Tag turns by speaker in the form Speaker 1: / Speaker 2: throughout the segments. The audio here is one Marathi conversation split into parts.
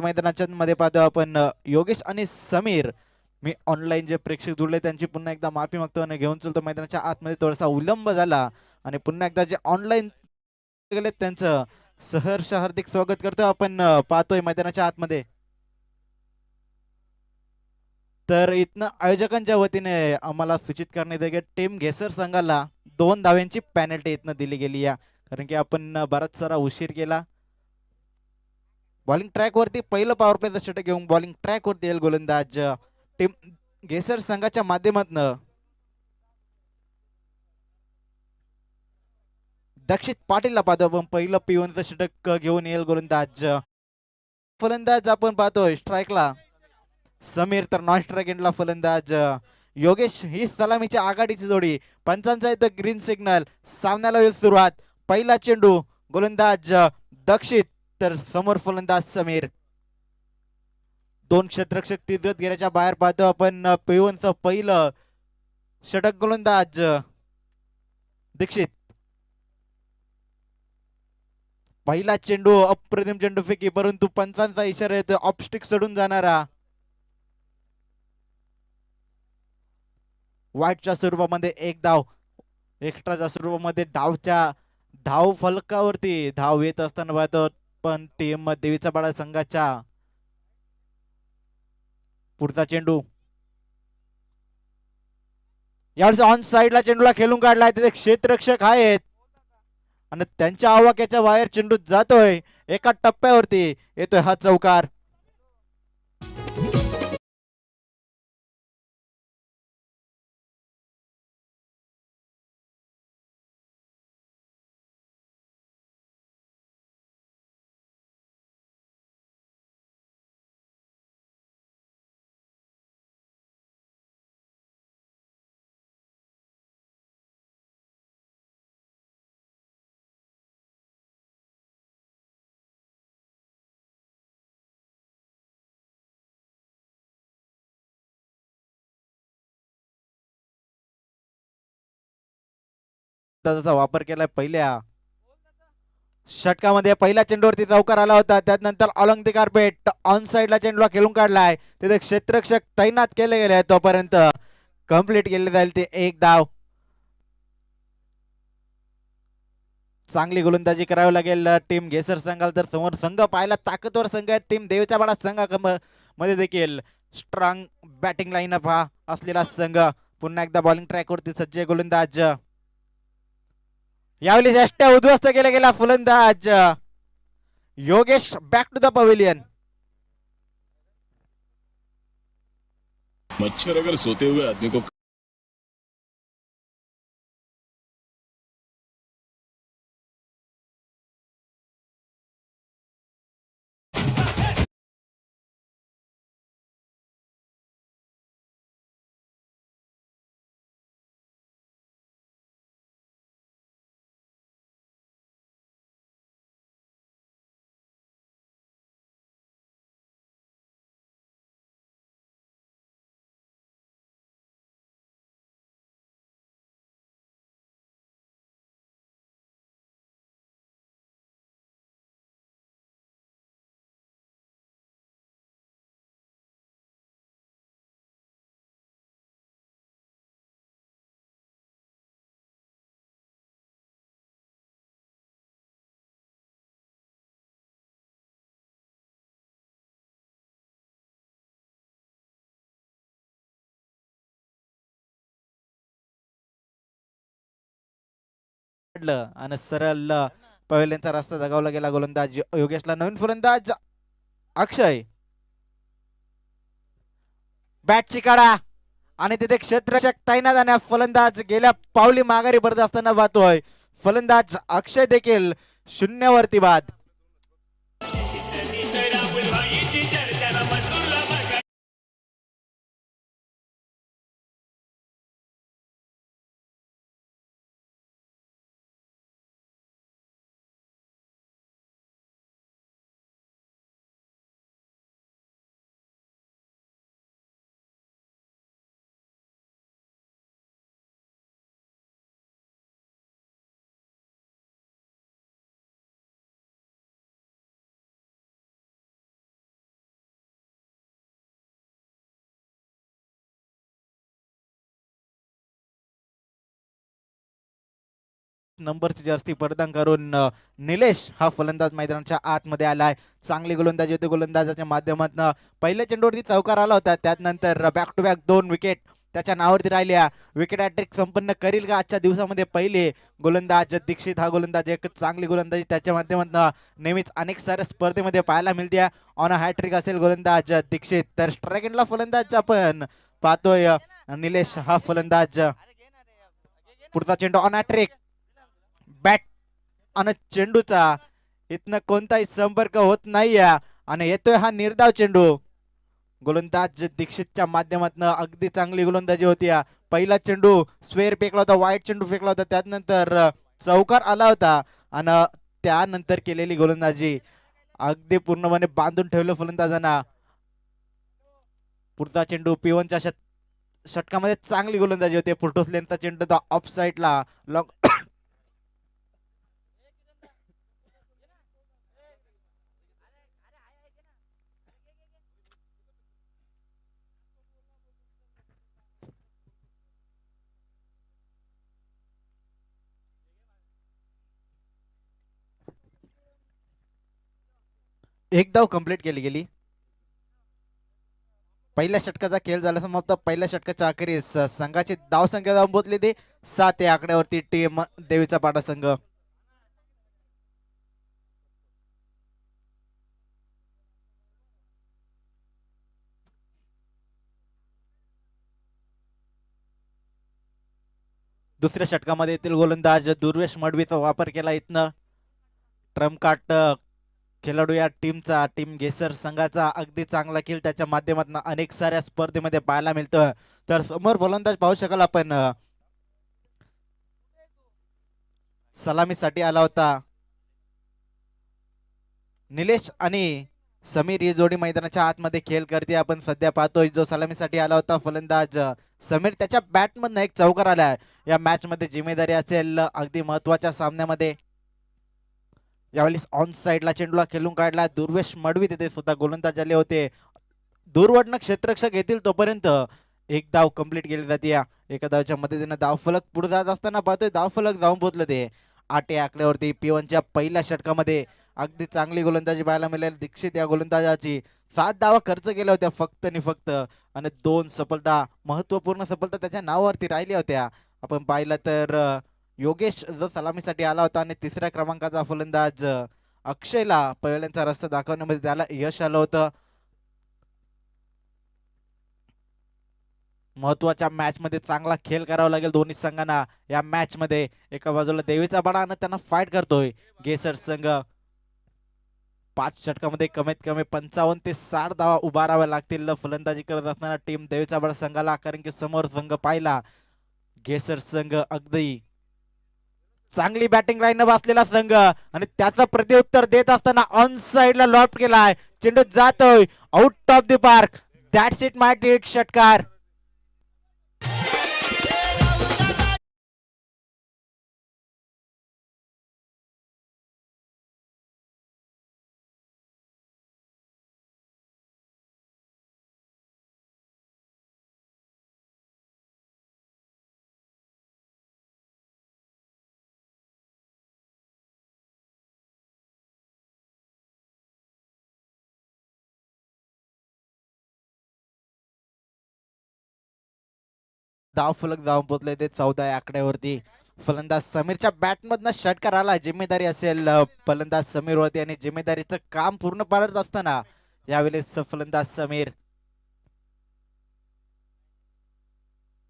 Speaker 1: मैदानाच्या मध्ये पाहतो आपण योगेश आणि समीर. मी ऑनलाईन जे प्रेक्षक जुळले त्यांची पुन्हा एकदा माफी मागतो आणि घेऊन चलतो मैदानाच्या आतमध्ये. थोडासा विलंब झाला आणि पुन्हा एकदा जे ऑनलाईन गेले त्यांचं सहर्ष हार्दिक स्वागत करतो आपण. पाहतोय मैदानाच्या आतमध्ये. तर इथनं आयोजकांच्या वतीने आम्हाला सूचित करण्यात येते की टीम घेसर संघाला 2 धाव्यांची पेनल्टी इथनं दिली गेली या, कारण की आपण बराच सारा उशीर केला. बॉलिंग ट्रॅक वरती पहिलं पॉवर प्लेचं षटक घेऊन बॉलिंग ट्रॅक वरती येईल गोलंदाज टीम घेसर संघाच्या माध्यमातून दक्षित पाटीलला पाहतो आपण. पहिलं पिवनचं षटक घेऊन येईल गोलंदाज. फलंदाज आपण पाहतोय स्ट्राईकला समीर, तर नॉन स्ट्राईक एंडला फलंदाज योगेश. ही सलामीची आघाडीची जोडी. पंचांचा येतो ग्रीन सिग्नल. सामन्याला होईल सुरुवात. पहिला चेंडू गोलंदाज दक्षित, तर समोर फलंदाज समीर. दोन क्षेत्ररक्षक तिजत घेण्याच्या बाहेर पाहतो आपण. पिवनचं पहिलं षटक गोलंदाज दीक्षित. पहिला चेंडू अप्रतिम चेंडू फेकी, परंतु पंचांचा इशारा येतो ऑफस्टिक सोडून जाणारा. वाईटच्या स्वरूपामध्ये एक धाव, एक्स्ट्राच्या स्वरूपामध्ये धाव फलकावरती धाव येत असताना पाहतो पण टीम देवीचा पाडा संघाच्या. पुढचा चेंडू यावेळेस ऑन साइडला चेंडूला खेळून काढलाय. तिथे क्षेत्ररक्षक आहेत आणि त्यांच्या आवाक्याच्या बाहेर चेंडू जातोय. एका टप्प्यावरती येतोय हा चौकार. त्याचा वापर केलाय पहिल्या षटकामध्ये. पहिल्या चेंडूवरती चौकार आला होता. त्यानंतर ऑलॉंग द कार्पेट ऑन साइडला चेंडूला खेळून काढलाय. तिथे क्षेत्ररक्षक तैनात केले गेले. तोपर्यंत कंप्लीट केले जाईल ते एक धाव. चांगली गोलंदाजी करावी लागेल टीम घेसर संघाला. तर समोर संघ पाहायला ताकदवर संघ आहे. टीम देवीचा पाडा संघामध्ये देखील स्ट्रॉंग बॅटिंग लाईनअप हा असलेला संघ. पुन्हा एकदा बॉलिंग ट्रॅक वरती सज्ज गोलंदाज. यावेळी यष्ट्या उद्ध्वस्त केला गेला फलंदाज Yogesh. Back to the pavilion.
Speaker 2: मच्छर अगर सोते हुए आदमी को
Speaker 1: आणि सरळ पवेलियनचा रस्ता दगावला गेला. गोलंदाज योगेशला. नवीन फलंदाज अक्षय. बॅटची काढा आणि तिथे क्षेत्ररक्षक तैनात आणि फलंदाज गेल्या पावली माघारी परत असताना पाहतोय. फलंदाज अक्षय देखील शून्यावरती बाद. नंबरची जर्सी परिधान करून निलेश हा फलंदाज मैदानाच्या आतमध्ये आलाय. चांगली गोलंदाजी होती गोलंदाजाच्या माध्यमातून. पहिल्या चेंडूवरती चौकार आला होता, त्यानंतर बॅक टू बॅक 2 विकेट त्याच्या नावावरती राहिल्या. विकेट हॅट्रिक संपन्न करील का आजच्या दिवसामध्ये पहिले गोलंदाज दीक्षित हा गोलंदाज एक चांगली गोलंदाजी त्याच्या माध्यमातून नेहमीच अनेक साऱ्या स्पर्धेमध्ये पाहायला मिळते. ऑन हॅट्रिक असेल गोलंदाज दीक्षित. तर स्ट्राईक एंडला फलंदाज आपण पाहतोय निलेश हा फलंदाज. पुढचा चेंडू ऑन हॅट्रिक, बॅट आणि चेंडूचा इथनं कोणताही संपर्क होत नाहीये आणि येतोय हा निर्धाव चेंडू. गोलंदाज दीक्षितच्या माध्यमातून अगदी चांगली गोलंदाजी होती. पहिला चेंडू स्क्वेअर फेकला होता, वाईट चेंडू फेकला होता, त्यानंतर चौकार आला होता आणि त्यानंतर केलेली गोलंदाजी अगदी पूर्णपणे बांधून ठेवलं फलंदाजांना. पुढचा चेंडू P1च्या षटकामध्ये चांगली गोलंदाजी होती. फुटोस लेनचा चेंडू ऑफ साइडला लॉंग एक धाव कंप्लीट केली गेली. पहिल्या षटकाचा खेळ झाला समाप्त. पहिल्या षटकाच्या अखेरीस संघाची धाव संख्या धाव पोहोचली ती 7 या आकड्यावरती टीम देवीचा पाटा संघ. दुसऱ्या षटकामध्ये येथील गोलंदाज दुर्वेश मडवीचा वापर केला. इथनं ट्रम्प कार्ड खेळाडू या टीमचा टीम घेसर संघाचा अगदी चांगला खेळ त्याच्या माध्यमातून अनेक साऱ्या स्पर्धेमध्ये पाहायला मिळतं. तर समोर फलंदाज पाहू शकाल आपण सलामीसाठी आला होता. निलेश आणि समीर ही जोडी मैदानाच्या आतमध्ये खेळ करते. आपण सध्या पाहतोय जो सलामीसाठी आला होता फलंदाज समीर त्याच्या बॅटमधनं एक चौकार आलाय. या मॅच मध्ये जिम्मेदारी असेल अगदी महत्वाच्या सामन्यामध्ये. यावेळेस ऑन साइडला चेंडूला खेळून काढला दुर्वेश मडवी. तिथे सुद्धा गोलंदाज आले होते. दूरवडनं क्षेत्ररक्षक येतील तोपर्यंत एक धाव कंप्लीट केली जाते. एका धावच्या मदतीने धाव फलक पुढे जात असताना पाहतोय धाव फलक जाऊन पोहोचलं ते 8 या आकड्यावरती. P1च्या पहिल्या षटकामध्ये अगदी चांगली गोलंदाजी पाहायला मिळेल. दीक्षित या गोलंदाजाची 7 धावा खर्च केल्या होत्या फक्त आणि फक्त आणि 2 सफलता महत्वपूर्ण सफलता त्याच्या नावावरती राहिल्या होत्या. आपण पाहिलं तर योगेश जो सलामीसाठी आला होता आणि तिसऱ्या क्रमांकाचा फलंदाज अक्षयला पहिल्यांचा रस्ता दाखवण्यामध्ये त्याला यश आलं होतं. महत्वाच्या मॅच मध्ये चांगला खेळ करावा लागेल दोन्ही संघांना. या मॅच मध्ये एका बाजूला देवीचा बडा आणि त्यांना फाईट करतोय गेसर संघ. 5 षटकामध्ये कमीत कमी 55 ते 60 धावा उभाराव्या लागतील फलंदाजी करत असताना टीम देवीचा बडा संघाला. कारण की समोर संघ पाहिला गेसर संघ अगदी चांगली बॅटिंग लाईन बसलेला संघ आणि त्याचं प्रत्युत्तर देत असताना ऑन साइडला लॉफ्ट केलाय. चेंडू जातोय out of the park. That's it my tit. षटकार. धाव फलक जाऊन पोहोचले ते 14 या आकड्यावरती. फलंदाज समीरच्या बॅटमधनं षटकार आला. जिम्मेदारी असेल फलंदाज समीर वरती आणि जिम्मेदारीचं काम पूर्ण पाडत असताना यावेळेस फलंदाज समीर.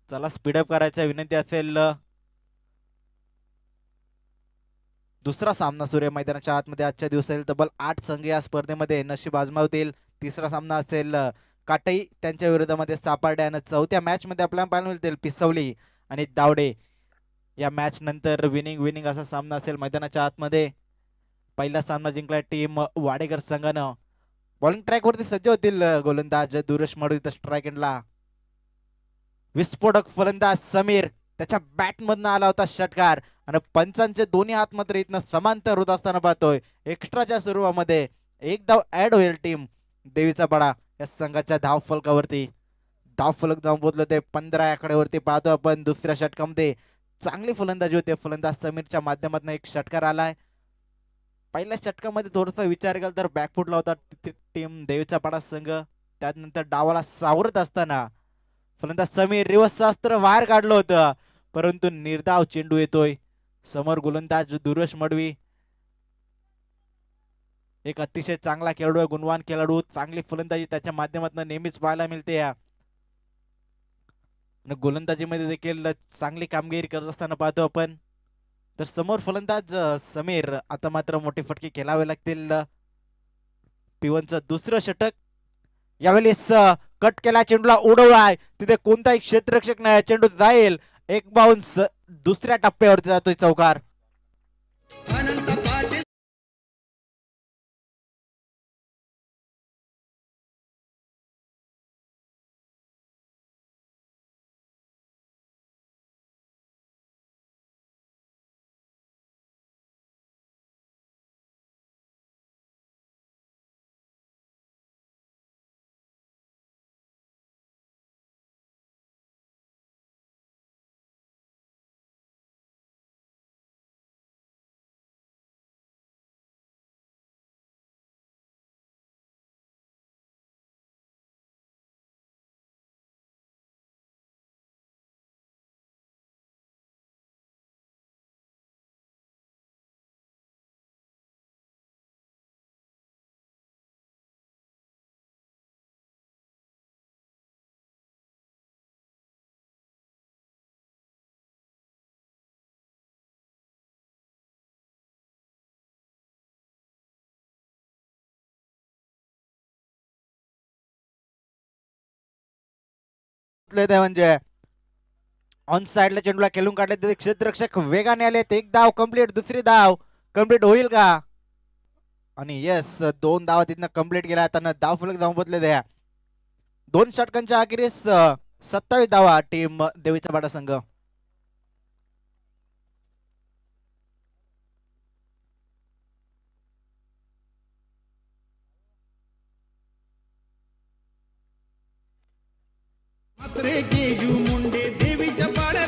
Speaker 1: चला स्पीडअप करायचा विनंती असेल. दुसरा सामना सूर्य मैदानाच्या आतमध्ये आजच्या दिवसातील तब्बल 8 संघ या स्पर्धेमध्ये नशीब आजमावतील. तिसरा सामना असेल काटई त्यांच्या विरोधामध्ये सापार्डे आणि चौथ्या मॅच मध्ये आपल्याला पाहायला मिळतील पिसवली आणि दावडे. या मॅच नंतर विनिंग असा सामना असेल मैदानाच्या आतमध्ये. पहिला सामना जिंकला टीम वाडेकर संघानं. बॉलिंग ट्रॅक वरती सज्ज होतील गोलंदाज दुर्वेश मडवी. स्ट्राईक एंडला विस्फोटक फलंदाज समीर त्याच्या बॅटमधनं आला होता षटकार आणि पंचांचे दोन्ही हात मात्र इथनं समांतर होत असताना पाहतोय. एक्स्ट्राच्या सुरुवामध्ये एक धाव ऍड होईल टीम देवीचा बडा या संघाच्या धाव फलकावरती. धाव फलक जाऊन पोहोचलं ते 15 आकड्यावरती. पाहतो आपण दुसऱ्या षटकामध्ये चांगली फलंदाजी होते. फलंदाज समीरच्या माध्यमातून एक षटकार आलाय. पहिल्या षटकामध्ये थोडासा विचार केला तर बॅकफुटला होता टीम देवीचा पाडा संघ. त्यानंतर डावाला सावरत असताना फलंदाज समीर रिवर्स शास्त्र बाहेर काढलं होतं, परंतु निर्धाव चेंडू येतोय. समोर गोलंदाज दुर्वेश मडवी, एक अतिशय चांगला खेळाडू, गुणवान खेळाडू, चांगली फलंदाजी त्याच्या माध्यमातून नेहमीच पाहायला मिळते. गोलंदाजीमध्ये देखील चांगली कामगिरी करत असताना पाहतो आपण. तर समोर फलंदाज समीर, आता मात्र मोठे फटके खेळावे लागतील. पिवनचं दुसरं षटक. यावेळेस कट केला, चेंडूला उडवलाय, तिथे कोणताही क्षेत्ररक्षक नाही, चेंडू जाईल. एक बाउन्स दुसऱ्या टप्प्यावर जातोय चौकार. म्हणजे ऑन साइडला चेंडूला खेळून काढले, तिथे क्षेत्ररक्षक वेगाने आले. एक धाव कंप्लीट, दुसरी धाव कंप्लीट होईल का? आणि यस, 2 धावा तिथनं कंप्लीट केला. त्यांना धाव फलक धाव बदले द्या. 2 षटकांच्या अखेरीस 27 धावा टीम देवीचा पाडा संघ.
Speaker 3: मुंडे देवीच्या पाड्यात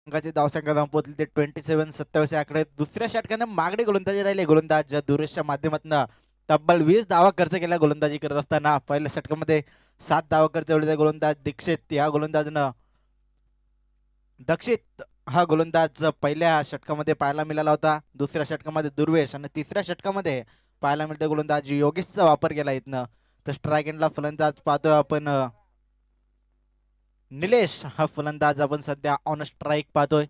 Speaker 1: संघाची धावसंख्या धाव पोहोचली ते 27-27 आकडे. दुसऱ्या षटकाने मागणी गोलंदाजी राहिले. गोलंदाज दुरेशच्या माध्यमातून तब्बल 20 धावा खर्च केल्या गोलंदाजी करत असताना. पहिल्या षटकामध्ये 7 धावा खर्च केले. गोलंदाज दीक्षित या गोलंदाजनं दक्षित हा गोलंदाज पहिल्या षटकामध्ये पाहायला मिळाला होता. दुसऱ्या षटकामध्ये दुर्वेश आणि तिसऱ्या षटकामध्ये पाहायला मिळते गोलंदाज योगेशचा वापर केला इथनं. तर स्ट्राईक एंडला फलंदाज पाहतोय आपण निलेश हा फलंदाज आपण सध्या ऑन स्ट्राईक पाहतोय.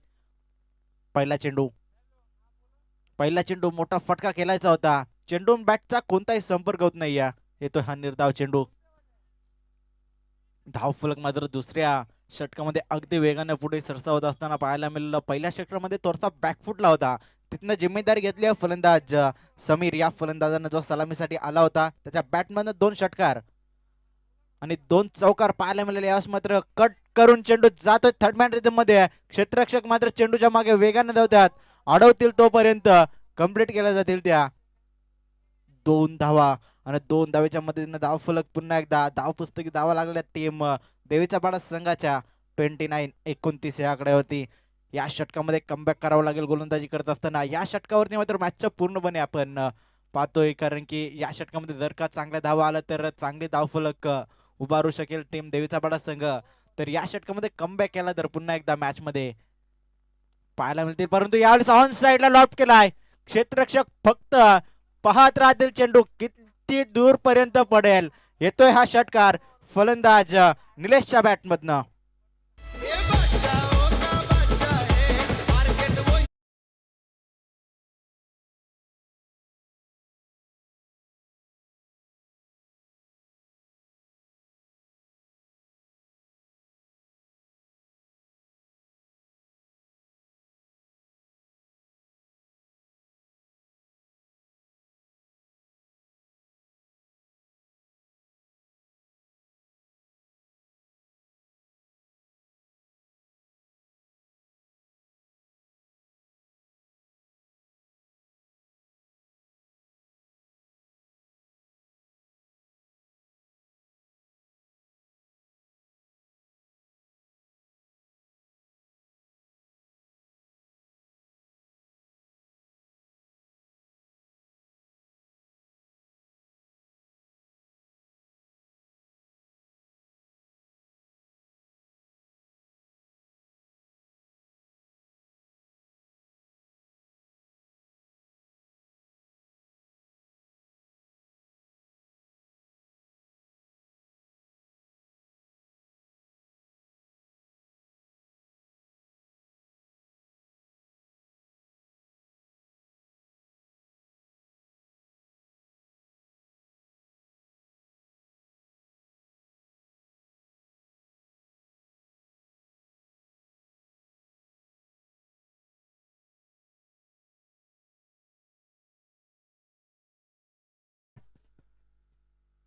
Speaker 1: पहिला चेंडू मोठा फटका खेळायचा होता. चेंडू बॅटचा कोणताही संपर्क होत नाही. येतोय हा निर्धाव चेंडू. धाव फलक मात्र दुसऱ्या षटकामध्ये अगदी वेगाने पुढे सरसावत असताना पाहायला मिळालं. पहिल्या षटकामध्ये थोडासा बॅकफुटला होता, तिथनं जिम्मेदारी घेतली फलंदाज समीर या फलंदाजानं जो सलामीसाठी आला होता. त्याच्या बॅटमधनं 2 षटकार आणि 2 चौकार पाहायला मिळाले. यावेळेस मात्र कट करून चेंडू जातोय थर्ड मॅन रिझम मध्ये. क्षेत्ररक्षक मात्र चेंडूच्या मागे वेगाने धावतात. अडवतील तोपर्यंत कंप्लीट केल्या जातील त्या 2 धावा आणि 2 धावेच्या मदतीने धाव फलक पुन्हा एकदा धाव पुस्तकी धावा लागल्या टीम देवीचा पाडा संघाच्या 29-29 या आकड्यावरती. या षटकामध्ये कमबॅक करावं लागेल गोलंदाजी करत असताना. या षटकावरती मात्र मॅचच्या पूर्णपणे आपण पाहतोय, कारण की या षटकामध्ये जर का चांगल्या धावा आला तर चांगले धावफलक उभारू शकेल टीम देवीचा पाडा संघ. तर या षटकामध्ये कमबॅक केला तर पुन्हा एकदा मॅच मध्ये पाहायला मिळतील, परंतु यावेळेस ऑन साइडला लॉफ्ट केलाय. क्षेत्ररक्षक फक्त पाहत राहतील चेंडू किती दूर पर्यंत पडेल. येतोय हा षटकार फलंदाज निलेशच्या बॅटमधनं.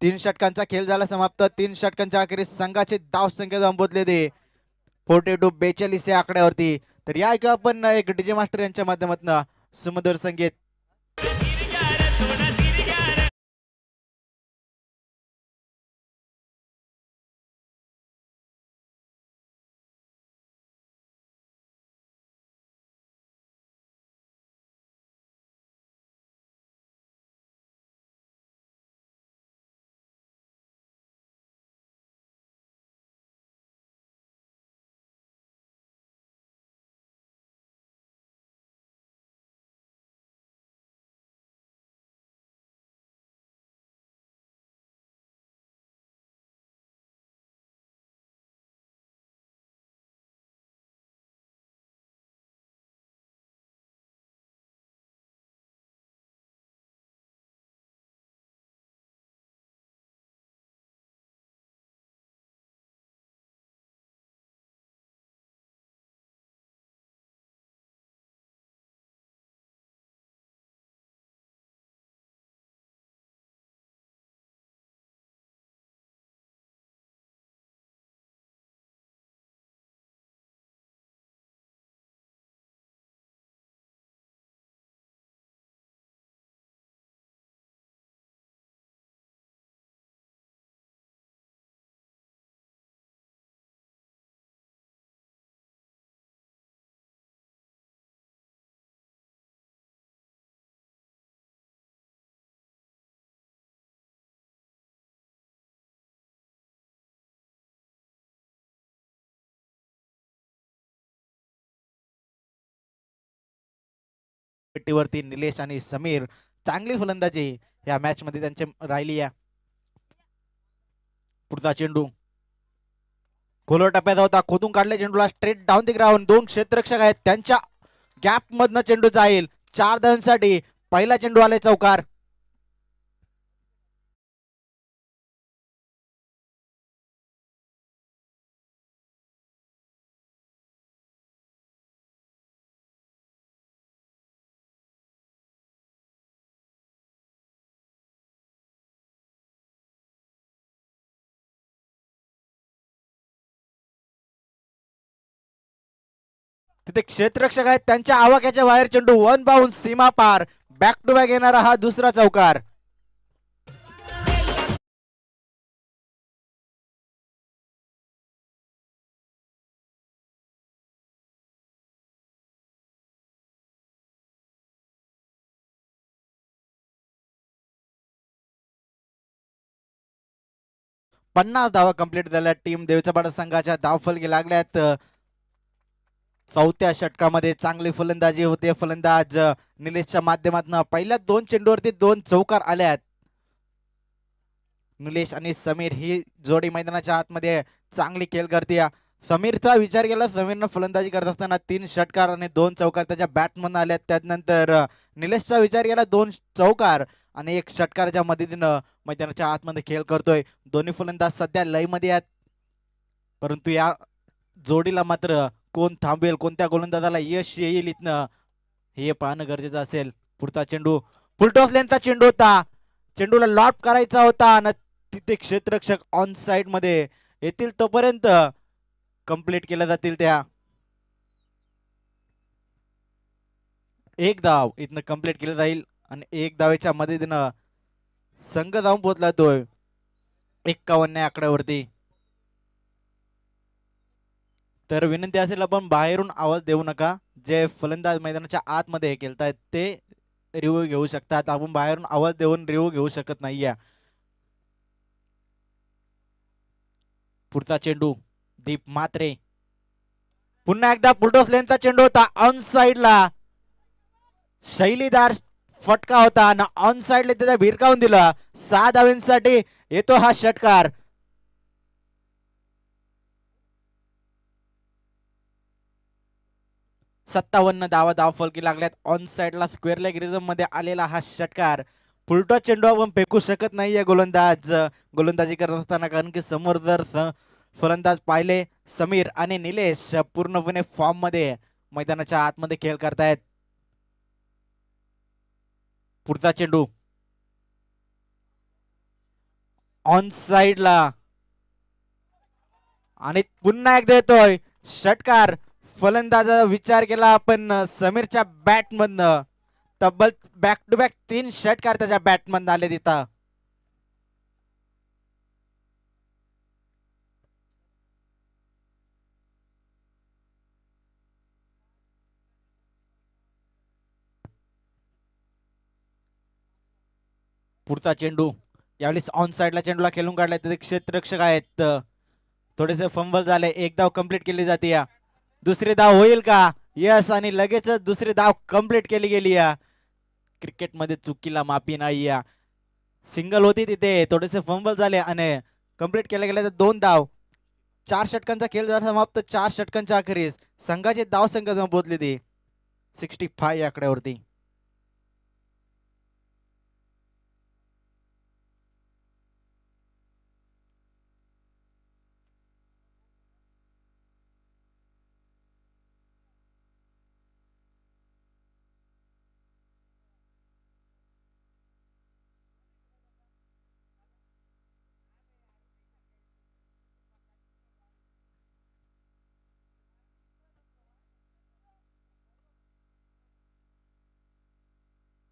Speaker 1: 3 षटकांचा खेळ झाला समाप्त. 3 षटकांच्या अखेरीस संघाचे धाव संख्या संबोधले ते 42 या आकड्यावरती. तर या ऐकू आपण एक डीजे मास्टर यांच्या माध्यमातून सुमधुर संगीत. वरती निलेश आणि समीर चांगली फलंदाजी या मॅच मध्ये त्यांची राहिली आहे. पुढचा चेंडू खोलवर टप्प्यात होता, खोदून काढले चेंडूला स्ट्रेट डाऊन द ग्राउंड. 2 क्षेत्ररक्षक आहेत, त्यांच्या गॅप मधनं चेंडू जाईल 4 धावांसाठी. पहिला चेंडू आले चौकार. तिथे क्षेत्ररक्षक आहेत, त्यांच्या आवाक्याच्या बाहेर चेंडू वन बाउंस सीमा पार. बॅक टू बॅक येणारा हा दुसरा चौकार. 50 धावा कंप्लीट झाल्या. टीम देवीचा पाडा संघाच्या धावफलकी लागल्यात. चौथ्या षटकामध्ये चांगली फलंदाजी होते. फलंदाज निलेशच्या माध्यमातून पहिल्या 2 चेंडूवरती 2 चौकार आल्यात. निलेश आणि समीर ही जोडी मैदानाच्या आतमध्ये चांगली खेळ करते. समीरचा विचार केला, समीरनं फलंदाजी करत असताना 3 षटकार आणि 2 चौकार त्याच्या बॅटमधून आल्यात. त्यानंतर निलेशचा विचार केला, 2 चौकार आणि 1 षटकाराच्या मदतीनं मैदानाच्या आतमध्ये खेळ करतोय. दोन्ही फलंदाज सध्या लयमध्ये आहेत, परंतु या जोडीला मात्र कोण थांबवेल, कोणत्या गोलंदाजाला यश येईल इथनं हे पाहणं गरजेचं असेल. पुढचा चेंडू फुलटॉस लेनचा चेंडू होता. चेंडूला लॉप करायचा होता आणि तिथे क्षेत्ररक्षक ऑन साइड मध्ये येतील तोपर्यंत कंप्लीट केल्या जातील त्या. एक धाव इथनं कंप्लीट केलं जाईल आणि 1 धावेच्या मदतीनं संघ जाऊन पोहोचला तो 51 आकड्यावरती. तर विनंती असेल, आपण बाहेरून आवाज देऊ नका. जे फलंदाज मैदानाच्या आतमध्ये खेळतायत ते रिव्ह्यू घेऊ शकतात. आपण बाहेरून आवाज देऊन रिव्ह्यू घेऊ शकत नाहीये. पुढचा चेंडू दीप मात्रे. पुन्हा एकदा फुलटॉस लेनचा चेंडू होता ऑन साइडला. शैलीदार फटका होता आणि ऑन साइडला त्याचा भिरकावून दिला. 6 धावांसाठी येतो हा षटकार. सत्तावन्न धावा धावफलकी लागल्यात. ऑन साइडला स्क्वेअर लेग रिझम मध्ये आलेला हा षटकार. फुलटॉस चेंडू आपण फेकू शकत नाहीये गोलंदाजी करत असताना, कारण की समोर जर फलंदाज पाहिले समीर आणि निलेश पूर्णपणे फॉर्म मध्ये मैदानाच्या आतमध्ये खेळ करतायत. पुढचा चेंडू ऑन साइडला आणि पुन्हा एकदा येतोय षटकार. फलंदाजाचा विचार केला आपण समीरच्या बॅट मधनं. तब्बल बॅक टू बॅक 3 षटकार त्याच्या बॅट मधनं आले तिथं. पुढचा चेंडू यावेळेस ऑन साइडला चेंडूला खेळून काढलाय. तिथे क्षेत्ररक्षक आहेत, थोडेसे फंबल झाले. 1 धाव कंप्लीट केली जाते. दुसरी धाव होईल का? यस, आणि लगेचच दुसरी धाव कंप्लीट केली गेली. क्रिकेटमध्ये चुकीला माफी नाही. सिंगल होती तिथे, थोडेसे फंबल झाले आणि कंप्लीट केल्या गेल्या. 2 धाव. 4 षटकांचा खेळ झाला समाप्त. 4 षटकांच्या अखेरीस संघाची धाव संख्या पोहोचली ती 65 आकड्यावरती.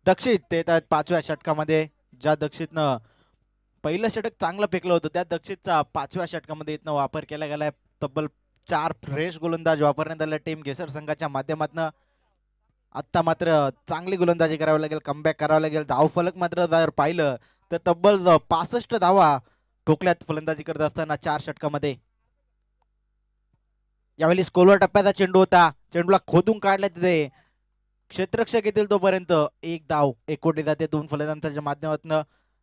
Speaker 1: दक्षित ते येतात 5व्या षटकामध्ये. ज्या दक्षितनं पहिलं षटक चांगलं फेकलं होतं, त्या दक्षितचा 5व्या षटकामध्ये इथनं वापर केला गेलाय. तब्बल 4 फ्रेश गोलंदाज वापरण्यात आले टीम केसर संघाच्या माध्यमातून. आता मात्र चांगली गोलंदाजी करावी लागेल, कमबॅक करावं लागेल. धावफलक मात्र जर पाहिलं तर तब्बल 65 धावा ठोकल्यात फलंदाजी करत असताना 4 षटकामध्ये. यावेळी स्कोलवर टप्प्याचा चेंडू होता. चेंडूला खोदून काढला तिथे क्षेत्ररक्षक येतील तोपर्यंत 1 धाव एकवटली जाते 2 फलंदाजांच्या माध्यमातून.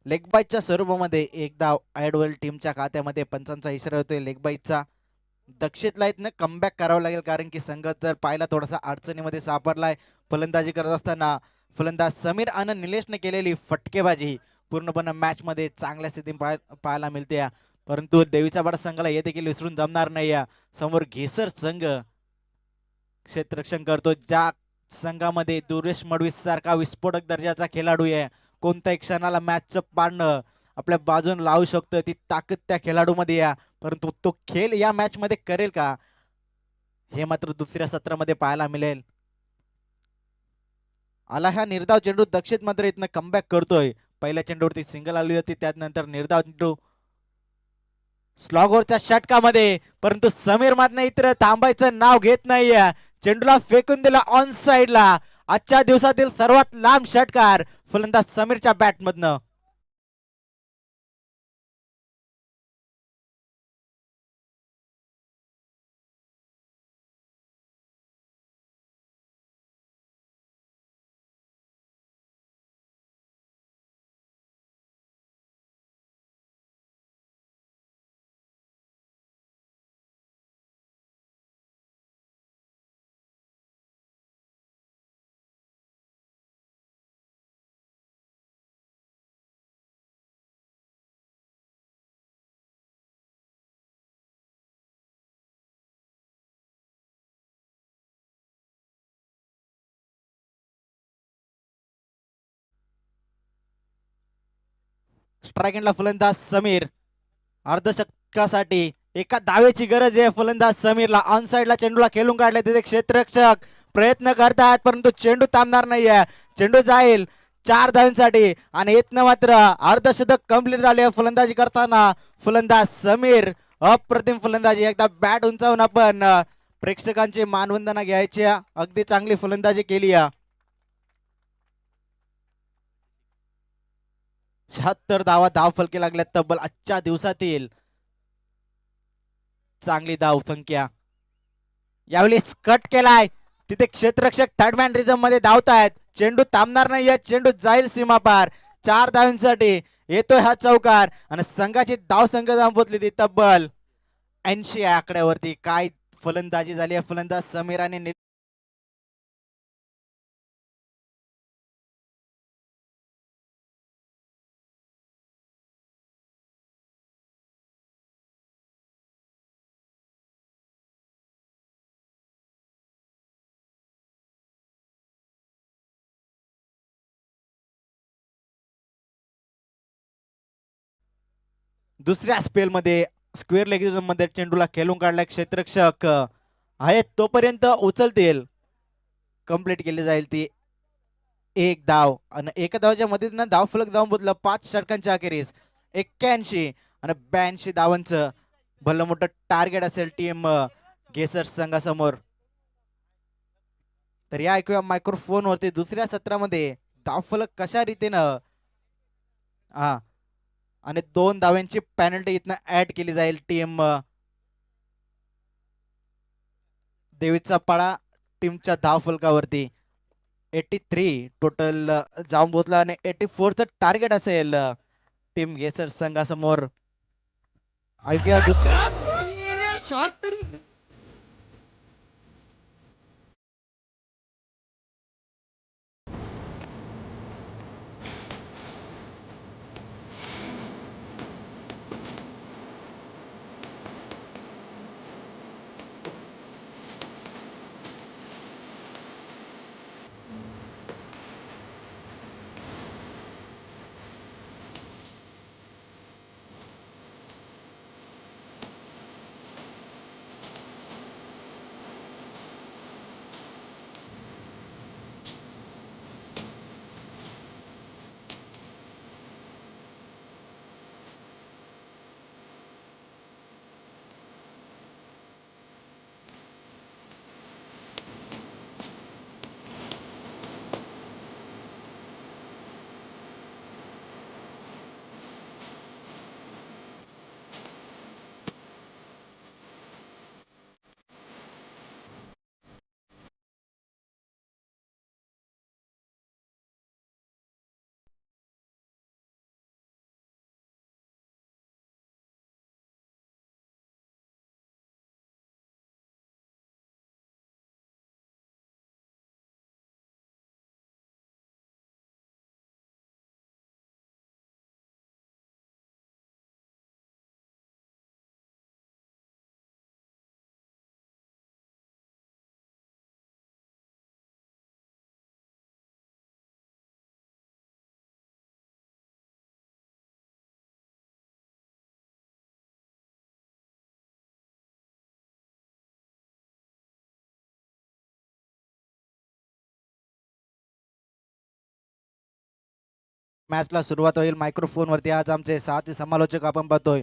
Speaker 1: लेग बाईटच्या स्वरूपामध्ये 1 धाव ऍड होईल टीमच्या खात्यामध्ये. पंचांचा इशारा होतोय लेग बाईटचा. दक्षितला इथनं कमबॅक करावं लागेल, कारण की संघ जर पाहिला थोडासा अडचणीमध्ये सापडलाय. फलंदाजी करत असताना फलंदाज समीर आणि निलेशने केलेली फटकेबाजी पूर्णपणे मॅच मध्ये चांगल्या स्थितीत पाहायला मिळते. परंतु देवीचा पाडा संघाला हे देखील विसरून जमणार नाही. समोर घेसर संघ क्षेत्ररक्षण करतो, ज्या संघामध्ये दुर्वेश मडवी सारखा विस्फोटक दर्जाचा खेळाडू आहे. कोणत्याही क्षणाला मॅचचं पाडणं आपल्या बाजून लावू शकतो, ती ताकद त्या खेळाडूमध्ये आहे. परंतु तो खेळ या मॅच मध्ये करेल का, हे मात्र दुसऱ्या सत्रामध्ये पाहायला मिळेल. आला हा निर्धाव चेंडू. दक्षित मात्र इथनं कमबॅक करतोय. पहिल्या चेंडूवरती सिंगल आली होती, त्यानंतर निर्धाव चेंडू स्लॉगवरच्या षटकामध्ये. परंतु समीर मात्र इतर थांबायचं नाव घेत नाहीये. चेंडूला फेकून दिला ऑन साइडला. आजच्या दिवसातील सर्वात लांब षटकार फलंदाज समीरच्या बॅट मधनं. स्ट्राईक एंडला फलंदाज समीर. अर्धशतकासाठी एका धावेची गरज आहे फलंदाज समीरला. ऑन साइडला चेंडूला खेळून काढले तिथे क्षेत्ररक्षक प्रयत्न करतात परंतु चेंडू थांबणार नाहीये. चेंडू जाईल 4 धावांसाठी आणि इथनं मात्र अर्धशतक कंप्लीट झाले फलंदाजी करताना फलंदाज समीर. अप्रतिम फलंदाजी. एकदा बॅट उंचावून आपण प्रेक्षकांची मानवंदना घ्यायची. अगदी चांगली फलंदाजी केली. 76 धावा धाव फलके लागल्यात तब्बल आजच्या दिवसातील चांगली धाव संख्या. यावेळी कट केलाय तिथे क्षेत्ररक्षक थर्ड मॅन रिझम मध्ये धावतायत. चेंडू थांबणार नाहीये. चेंडू जाईल सीमा पार. 4 धावांसाठी येतोय हा चौकार आणि संघाची धाव संख्या पोहोचली ती तब्बल 80 आकड्यावरती. काय फलंदाजी झाली आहे फलंदाज समीर आणि दुसऱ्या स्पेलमध्ये स्क्वेअर लेग मध्ये चेंडूला खेळून काढलाय क्षेत्ररक्षक आहेत तोपर्यंत उचलतील. कंप्लीट केली जाईल ती 1 धाव आणि एका धावाच्या मदतीनं धाव फलक धावून पोहोचलं 5 षटकांच्या अखेरीस 81 आणि 82 धावांचं भलं मोठं टार्गेट असेल टीम गेसर संघासमोर. तर या ऐकूया मायक्रोफोन वरती दुसऱ्या सत्रामध्ये धाव फलक कशा रीतीनं आणि 2 धाव्यांची पेनल्टी इथनं ऍड केली जाईल टीम देवीचा पाडा टीमच्या धाव फलकावरती. 83 टोटल जाऊन पोहोचला आणि 84चं टार्गेट असेल टीम गेसर संघासमोर. ऐकूया मॅचला सुरुवात होईल. मायक्रोफोन वरती आज आमचे साथी समालोचक आपण पाहतोय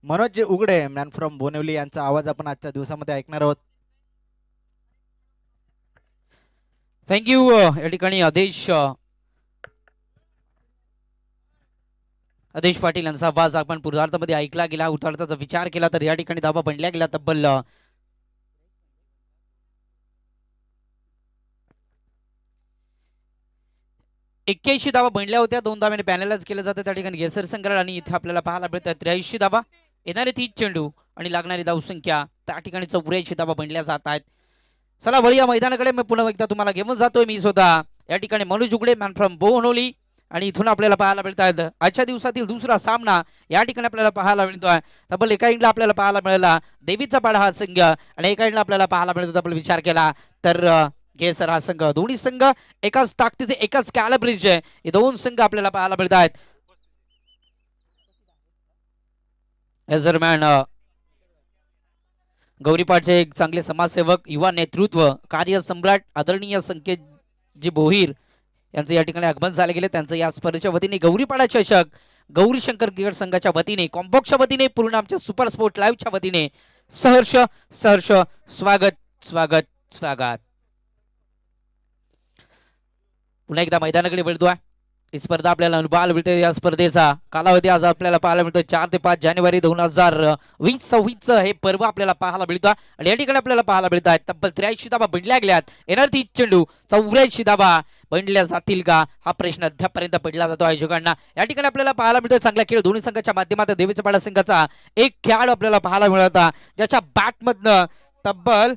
Speaker 1: मनोज उघडे मॅन फ्रॉम बोनिवली यांचा आवाज आपण आजच्या दिवसामध्ये ऐकणार आहोत.
Speaker 3: थँक्यू. या ठिकाणी आदेश पाटील यांचा आवाज आपण पूर्वार्धामध्ये ऐकला गेला. उत्तरार्धाचा विचार केला तर या ठिकाणी धावा बनल्या गेल्या तब्बल 81 धावा बनल्या होत्या. 2 धाव्याने पॅनलाइज केलं जातं त्या ठिकाणी गेसर संघाला आणि इथे आपल्याला पाहायला मिळतात 83 धावा. येणारे 30 चेंडू आणि लागणारी धाव संख्या त्या ठिकाणी 84 धावा बनल्या जात आहेत. चला वळी या मैदानाकडे मी पुन्हा एकदा तुम्हाला घेऊन जातोय. मी स्वतः या ठिकाणी मनोज उघडे मॅन फ्रॉम बोनोली आणि इथून आपल्याला पाहायला मिळतात आजच्या दिवसातील दुसरा सामना या ठिकाणी आपल्याला पाहायला मिळतोय. तब्बल एका एंडला आपल्याला पाहायला मिळाला देवीचा पाडा हा संघ आणि एका एंडला आपल्याला पाहायला मिळतो आपण विचार केला तर गेसर हा संघ. दोन्ही संघ एकाच ताकदीचे एकाच कॅलिब्रेचे हे दोन संघ आपल्याला पाहायला मिळत आहेत. या दरम्यान गौरीपाडचे एक चांगले समाजसेवक, युवा नेतृत्व, कार्य सम्राट आदरणीय संकेतजी भोईर यांचं या ठिकाणी आगमन झाले गेले. त्यांचं या स्पर्धेच्या वतीने गौरीपाडा चषक गौरी शंकर क्रिकेट संघाच्या वतीने, कॉम्बॉक्सच्या वतीने, पूर्ण आमच्या सुपर स्पोर्ट लाईव्हच्या वतीने सहर्ष सहर्ष स्वागत स्वागत स्वागत. पुन्हा एकदा मैदानाकडे वळतोय. ही स्पर्धा आपल्याला अनुभवायला मिळते. या स्पर्धेचा कालावधी आज आपल्याला पाहायला मिळतो 4 ते 5 जानेवारी 2020-26 हे पर्व आपल्याला पाहायला मिळतं. आणि या ठिकाणी आपल्याला पाहायला मिळत आहे तब्बल 83 धावा बनल्या गेल्यात. येणार ती चेंडू 84 धावा बनल्या जातील का हा प्रश्न अद्यापर्यंत पडला जातो आयोजकांना. या ठिकाणी आपल्याला पाहायला मिळतोय चांगला खेळ दोन्ही संघाच्या माध्यमातून. देवीचा पाडा संघाचा एक खेळाडू आपल्याला पाहायला मिळत होता ज्याच्या बॅटमधनं तब्बल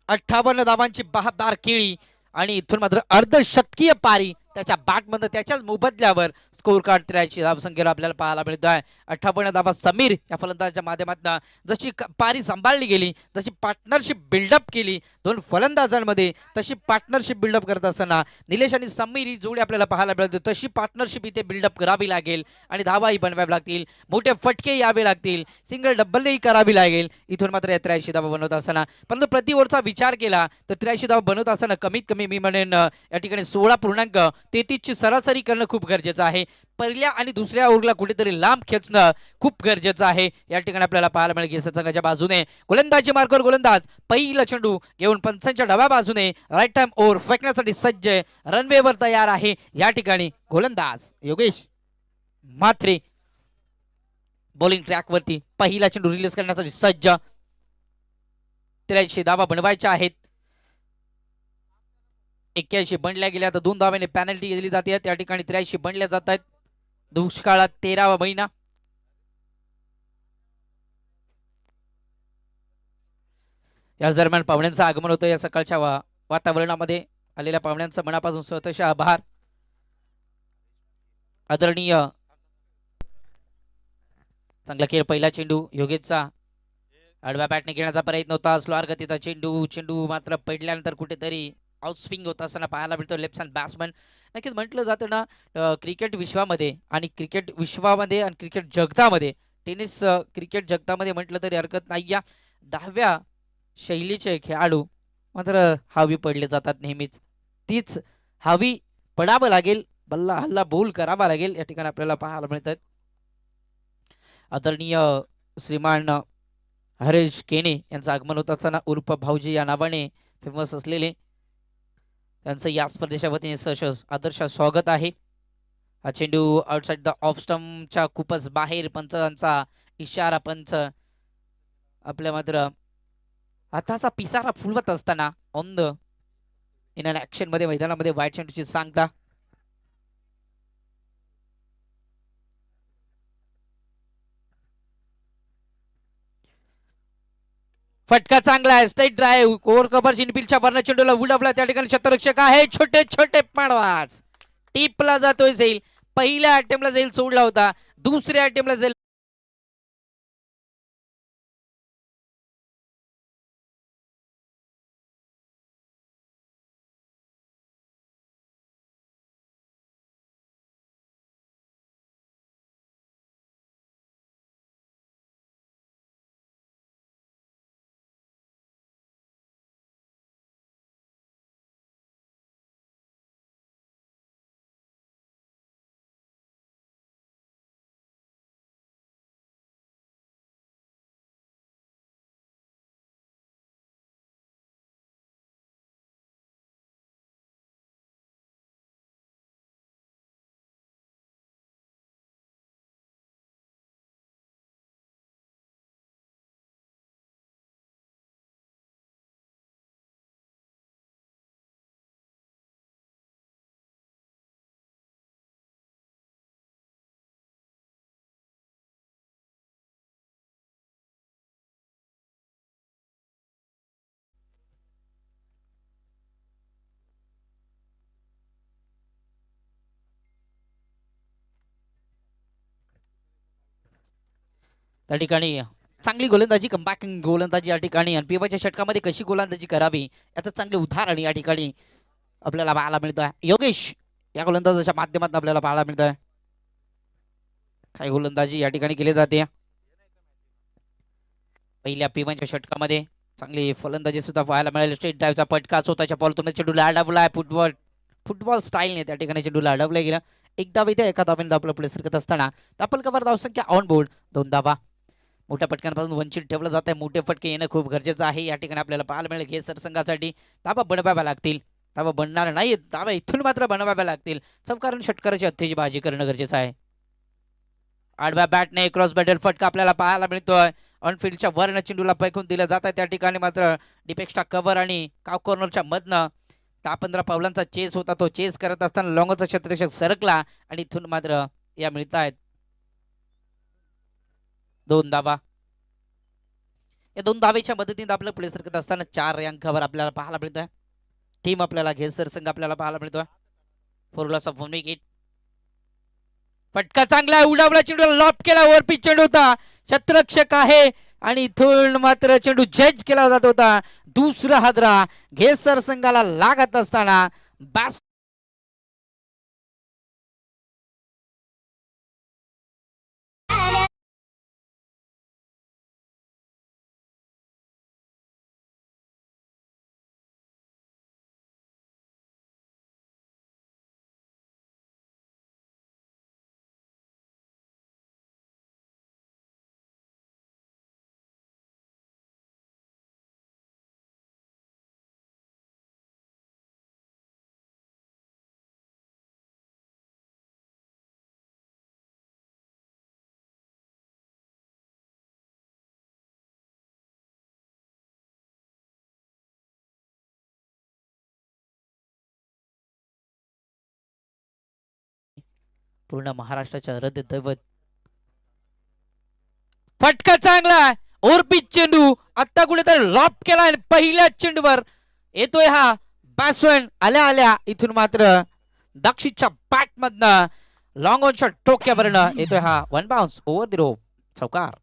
Speaker 3: 58 धावांची बहाददार केळी आणि इथून मात्र अर्धशतकीय पारी त्याच्या बॅटमधनं त्याच्याच मोबदल्यावर स्कोर कार्ड 83 धावसंख्येला आपल्याला पाहायला मिळतो आहे. 58 धावा समीर या फलंदाजाच्या माध्यमातून जशी पारी सांभाळली गेली, जशी पार्टनरशिप बिल्डअप केली दोन फलंदाजांमध्ये, तशी पार्टनरशिप बिल्डअप करत असताना निलेश आणि समीर ही जोडी आपल्याला पाहायला मिळते. तशी पार्टनरशिप इथे बिल्डअप करावी लागेल आणि धावाही बनवाव्या लागतील, मोठे फटके यावे लागतील, सिंगल डबलही करावी लागेल. इथून मात्र 83 धावा बनवत असताना, परंतु प्रति ओव्हरचा विचार केला तर 83 धावा बनवत असताना कमीत कमी मी म्हणेन या ठिकाणी 16.33 ची सरासरी करणं खूप गरजेचं आहे. पहिल्या आणि दुसऱ्या ओव्हरला कुठेतरी लांब खेचणं खूप गरजेचं आहे. या ठिकाणी आपल्याला पाहायला मिळेल की संघाच्या बाजूने गोलंदाजी मार्गावर गोलंदाज पहिला चेंडू घेऊन पंचांच्या डाव्या बाजूने राईट टाइम ओव्हर फेकण्यासाठी सज्ज, रनवेवर तयार आहे. या ठिकाणी गोलंदाज योगेश म्हात्रे बॉलिंग ट्रॅक वरती पहिला चेंडू रिलीज करण्यासाठी सज्ज. 83 धावा बनवायच्या आहेत. 81 बनल्या गेल्या तर 2 धावाने पॅनल्टी दिली जाते. त्या ठिकाणी 83 बनल्या जात आहेत. दुष्काळात 13वा महिना. याच दरम्यान पाहुण्यांचं आगमन होतं. या सकाळच्या वातावरणामध्ये आलेल्या पाहुण्यांचं मनापासून स्वतःचे आभार. आदरणीय चांगला खेळ पहिला चेंडू योगेशचा आडव्या बॅटने घेण्याचा प्रयत्न होता. स्लोअर गतीचा चेंडू मात्र पडल्यानंतर कुठेतरी आउटस्विंग होत असताना पाहायला मिळतो. लेफ्ट हँड बॅट्समन नक्कीच म्हटलं जातं ना क्रिकेट विश्वामध्ये आणि क्रिकेट जगतामध्ये, टेनिस क्रिकेट जगतामध्ये म्हटलं तरी हरकत नाही. या 10व्या शैलीचे खेळाडू मात्र हावी पडले जातात नेहमीच. तीच हावी पडावं लागेल, बल्ला हल्ला बोल करावा लागेल या ठिकाणी आपल्याला पाहायला मिळतात. आदरणीय श्रीमान हरेश केने यांचं आगमन होत असताना उर्फ भाऊजी या नावाने फेमस असलेले त्यांचं या स्पर्धेच्या वतीने सहर्ष आदर्श स्वागत आहे. हा चेंडू आउटसाइड द ऑफ स्टंपच्या खूपच बाहेर. पंचांचा इशारा, पंच आपल्या मात्र हाताचा पिसारा फुलवत असताना on the in an action मध्ये मैदानामध्ये वाईट चेंडूची सांगता. फटका चांगला आहे. स्ट्रेट ड्राईव्ह कोर कव्हर इनफिल्डच्या वरच्या चेंडूला उडवला. त्या ठिकाणी क्षेत्ररक्षक आहे छोटे छोटे पाडवाज. टिपला जातोय जाईल. पहिल्या अटेम्प्टला जाईल सोडला होता, दुसऱ्या अटेम्प्टला जाईल. त्या ठिकाणी चांगली गोलंदाजी, कमबॅकिंग गोलंदाजी या ठिकाणी आणि पिवाच्या षटकामध्ये कशी गोलंदाजी करावी याचं चांगले उदाहरण या ठिकाणी आपल्याला पाहायला मिळतं आहे. योगेश या गोलंदाजाच्या माध्यमातून आपल्याला पाहायला मिळतं आहे. काही गोलंदाजी या ठिकाणी केली जाते. पहिल्या P1च्या षटकामध्ये चांगली फलंदाजी सुद्धा पाहायला मिळाली. स्ट्रेट ड्राईव्हचा फटका स्वतःच्या बॉलतून चेंडूला अडवलाय. फुटबॉल स्टाईलने त्या ठिकाणी चेंडूला अडवलं गेलं. एक धाव इथे एका धावेने आपलं प्लेस करत असताना दापल कव्हर धावसंख्या ऑन बोर्ड 2 धावा. मोठ्या फटक्यांपासून वंचित ठेवलं जात आहे. मोठे फटके येणं खूप गरजेचं आहे. या ठिकाणी आपल्याला पाहायला मिळेल घेसर संघासाठी धावा बनवाव्या लागतील. धावा बनणार नाही, धावा इथून मात्र बनवाव्या लागतील. कारण षटकाराची हत्येची बाजी करणं गरजेचं आहे. आडव्या बॅटने क्रॉस बॅटर फटका आपल्याला पाहायला मिळतोय. ऑनफिल्डच्या वरनं चेंडूला पैकून दिलं जात आहे. त्या ठिकाणी मात्र डिपेक्स्टा कव्हर आणि काव कॉर्नरच्या मधनं 10-15 पावलांचा चेस होता. तो चेस करत असताना लॉंगचा क्षेत्ररक्षक सरकला आणि इथून मात्र या मिळत आहेत 2 धावा. या 2 धावेच्या मदतीने आपलं प्लेस करत असताना 4 अंकावर आपल्याला पाहायला मिळतोय. टीम आपल्याला घेसर संघ आपल्याला पाहायला मिळतोय. 4 लॉस ऑफ 1 विकेट. फटका चांगला उडावला, चेंडूला लॉप केला. वर पिच चेंडू होता, क्षेत्ररक्षक आहे आणि इथून मात्र चेंडू जज केला जात होता. दुसरा हादरा घेसर संघाला लागत असताना बॅस पूर्ण महाराष्ट्राच्या हृदय दैवत. फटका चांगला ओरपिच चेंडू आता कुठेतरी लॉप केला आणि पहिल्या चेंडूवर येतोय हा बॅट्समॅन. आल्या आल्या इथून मात्र दक्षिणच्या बॅट मधनं लॉंग ऑनच्या टोक्यावरनं येतोय हा 1 बाउन्स ओव्हर द रोप चौकार.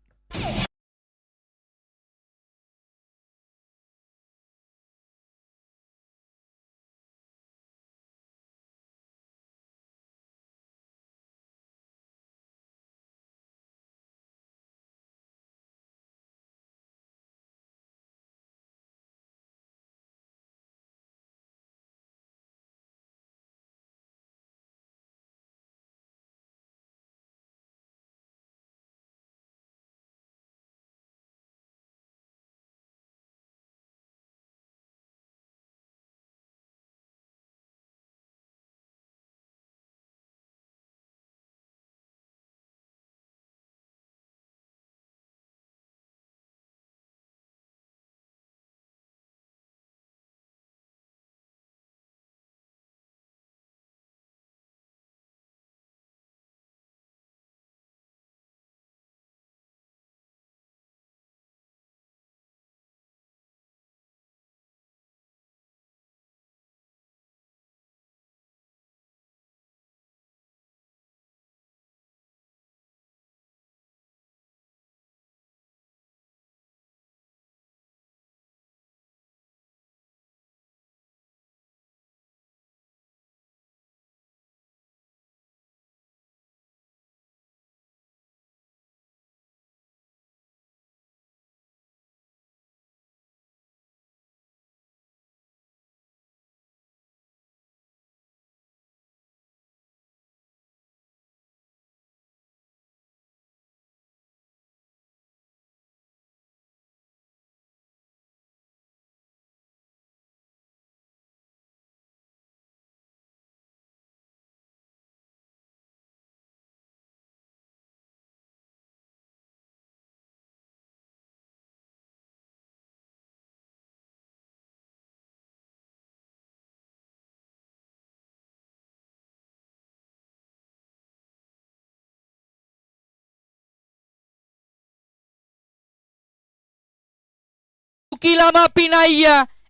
Speaker 3: चुकीला माफी नाही.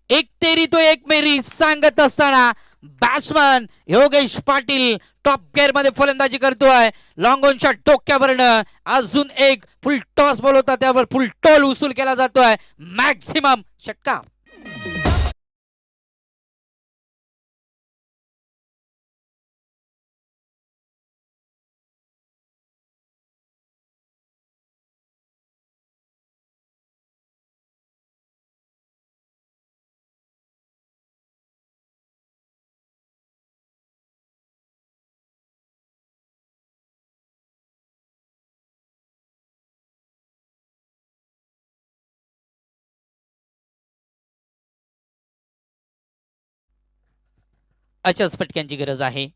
Speaker 3: एक तेरी तो एक मेरी सांगत असताना batsman Yogesh Patil top gear मध्ये फलंदाजी करतोय. लॉंग ऑनच्या डोक्यावरनं अजून एक फुल टॉस बॉल होता, त्यावर फुल टॉल उसूल केला जातोय. मॅक्सिमम षटकार. अशाच फटक्यांची गरज आहे.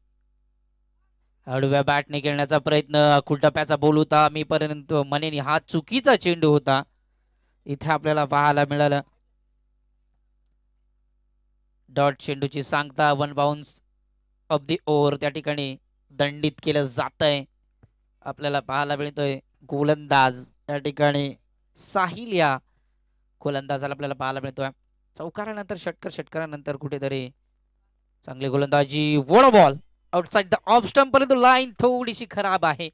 Speaker 3: आडव्या बॅटने खेळण्याचा प्रयत्न, कुलटप्प्याचा बोल होता मी पर्यंत मनेनी, हा चुकीचा चेंडू होता. इथे आपल्याला पाहायला मिळालं डॉट चेंडूची सांगता. One bounce of the over त्या ठिकाणी दंडित केलं जात आहे. आपल्याला पाहायला मिळतोय गोलंदाज त्या ठिकाणी साहिल या गोलंदाजाला आपल्याला पाहायला मिळतोय. चौकारानंतर षटकारानंतर कुठेतरी चांगली गोलंदाजी. Wide ball outside the off stump, परंतु लाईन थोडीशी खराब आहे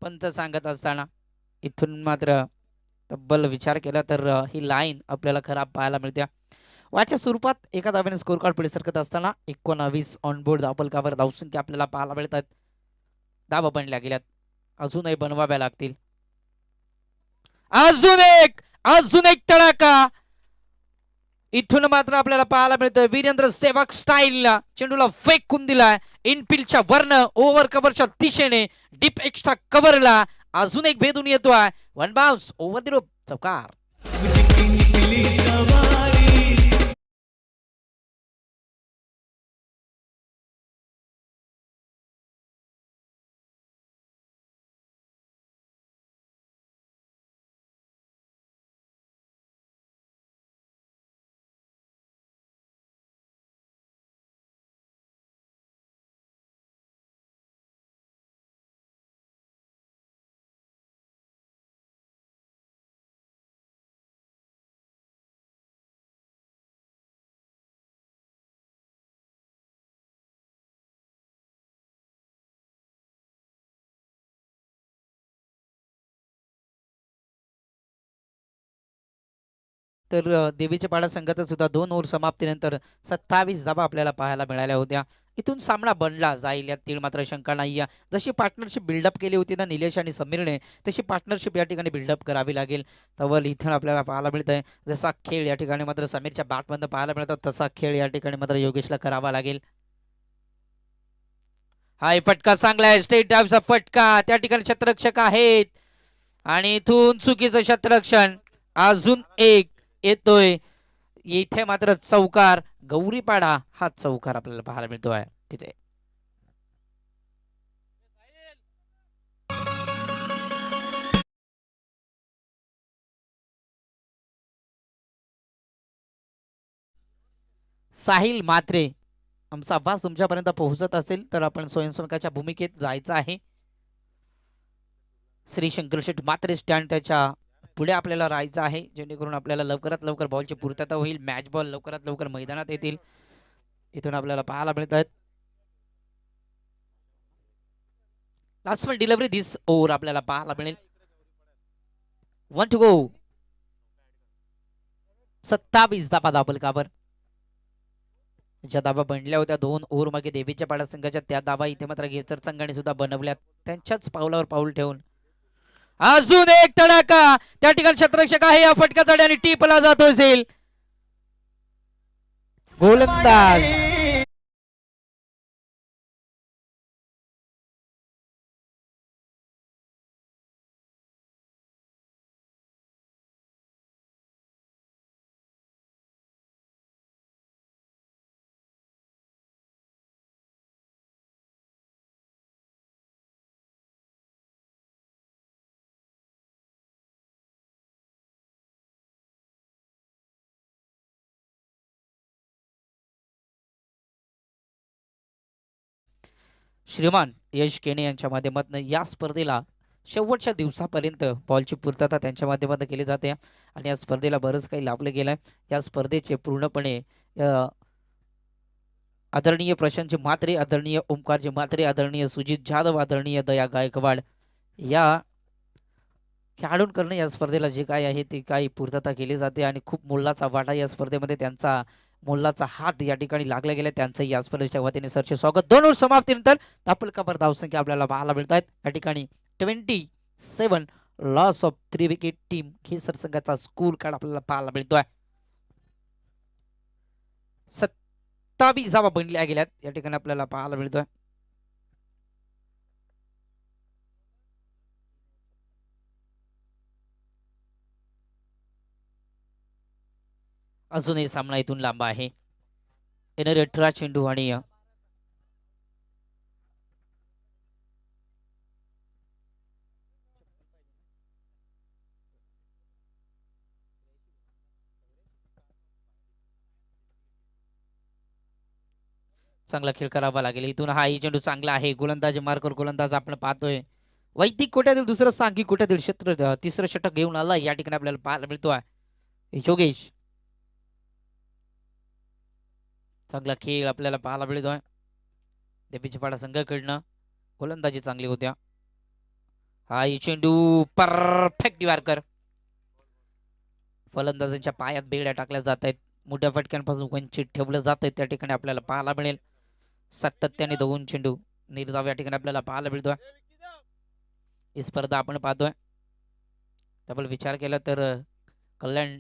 Speaker 3: पंच सांगत असताना. इथून मात्र तब्बल विचार केला तर ही लाईन आपल्याला खराब पाहायला मिळते. वाच्या स्वरूपात एका धाब्याने स्कोर कार्ड पुढे सरकत असताना 19 ऑनबोर्ड धावफलकावर धावसंख्या आपल्याला पाहायला मिळतात. धावा बनल्या गेल्यात, अजूनही बनवाव्या लागतील. अजून एक तडाका. इथून मात्र आपल्याला पाहायला मिळतं वीरेंद्र सेवक स्टाईलला चेंडूला फेकून दिलाय इनफिल्डच्या वरनं ओव्हर कव्हरच्या दिशेने डीप एक्स्ट्रा कव्हरला. अजून एक भेदून येतोय. One bounce over the rope, चौकार. तर देवीच्या पाडा संघाचा सुद्धा 2 ओव्हर समाप्तीनंतर 27 धावा आपल्याला पाहायला मिळाल्या होत्या. इथून सामना बनला जाईल यात तीळ मात्र शंका नाही. जशी पार्टनरशिप बिल्डअप केली होती ना निलेश आणि समीरने, तशी पार्टनरशिप या ठिकाणी बिल्डअप करावी लागेल. तवल इथून आपल्याला पाहायला मिळतंय जसा खेळ या ठिकाणी मात्र समीरच्या बॅटमधून पाहायला मिळतो तसा खेळ या ठिकाणी मात्र योगेशला करावा लागेल. हाय फटका चांगला आहे, स्टेट ड्राईव्हचा फटका. त्या ठिकाणी क्षेत्ररक्षक आहेत आणि इथून चुकीचं क्षेत्ररक्षण. अजून एक येतोय. इथे मात्र चौकार. गौरीपाडा हा चौकार आपल्याला पाहायला मिळतोय तिथे. साहिल मात्रे, आमचा आवाज तुमच्यापर्यंत पोहोचत असेल तर आपण स्वयंसेवकाच्या भूमिकेत जायचं आहे. श्री शंकरशेठ मात्रे स्टँड त्याच्या पुढे आपल्याला राहायचं आहे, जेणेकरून आपल्याला लवकरात लवकर बॉलची पूर्तता होईल. मॅच बॉल लवकरात लवकर मैदानात येतील. इथून आपल्याला पाहायला मिळत आहेत लास्ट वन डिलिव्हरी दिस ओव्हर आपल्याला पाहायला मिळेल. 1 टू गो. 27 धावा धावफलकावर. ज्या धावा बनल्या होत्या 2 ओव्हर मागे देवीच्या पाडा संघाच्या, त्या धावा इथे मात्र घेचर संघाने सुद्धा बनवल्यात त्यांच्याच पावलावर पाऊल ठेवून. अजून एक तडाका. त्या ठिकाणी क्षेत्ररक्षक आहे या फटक्यासाठी आणि टीपला जातो असेल गोलंदाज. श्रीमान यश केने यांच्या माध्यमातून या स्पर्धेला शेवटच्या दिवसापर्यंत बॉलची पूर्तता त्यांच्या माध्यमातून केली जाते आणि या स्पर्धेला बरंच काही लाभलं गेलंय. या स्पर्धेचे पूर्णपणे आदरणीय प्रशांतजी म्हात्रे, आदरणीय ओमकारजी म्हात्रे, आदरणीय सुजित जाधव, आदरणीय दया गायकवाड या खेळाडूंकडून या स्पर्धेला जे काय आहे ते काही पूर्तता केली जाते आणि खूप मोलाचा वाटा या स्पर्धेमध्ये त्यांचा मोलाचा हात या ठिकाणी लागला गेला. त्यांचं या स्पर्धेच्या वतीने सरचे स्वागत. 2 ओव्हर समाप्तीनंतर धावफलकावर धावसंख्या आपल्याला पाहायला मिळत आहेत. या ठिकाणी 27 loss of 3 wicket team Khesar संघाचा स्कोर कार्ड आपल्याला पाहायला मिळतोय. 27 धावा बनल्या गेल्यात या ठिकाणी आपल्याला पाहायला मिळतोय. अजूनही सामना इथून लांब आहे. येणारे 18 चेंडू आणि चांगला खेळ करावा लागेल. इथून हाही चेंडू चांगला आहे. गोलंदाज मार्कर गोलंदाज आपण पाहतोय. वैदिक कोट्यातील दुसरं सांघिक कोट्यातील तिसरं षटक घेऊन आला या ठिकाणी आपल्याला पाहायला मिळतोय योगेश. चांगला खेळ आपल्याला पाहायला मिळतोय देवीचीपाडा संघाकडनं. गोलंदाजी चांगली होत्या. हाही चेंडू परफेक्ट वारकर. फलंदाजांच्या पायात बेड्या टाकल्या जात आहेत. मोठ्या फटक्यांपासून वंचित ठेवलं जात आहे त्या ठिकाणी आपल्याला पाहायला मिळेल. सातत्याने 2 चेंडू निर्धाव या ठिकाणी आपल्याला पाहायला मिळतोय. ही स्पर्धा आपण पाहतोय. डबल विचार केला तर कल्याण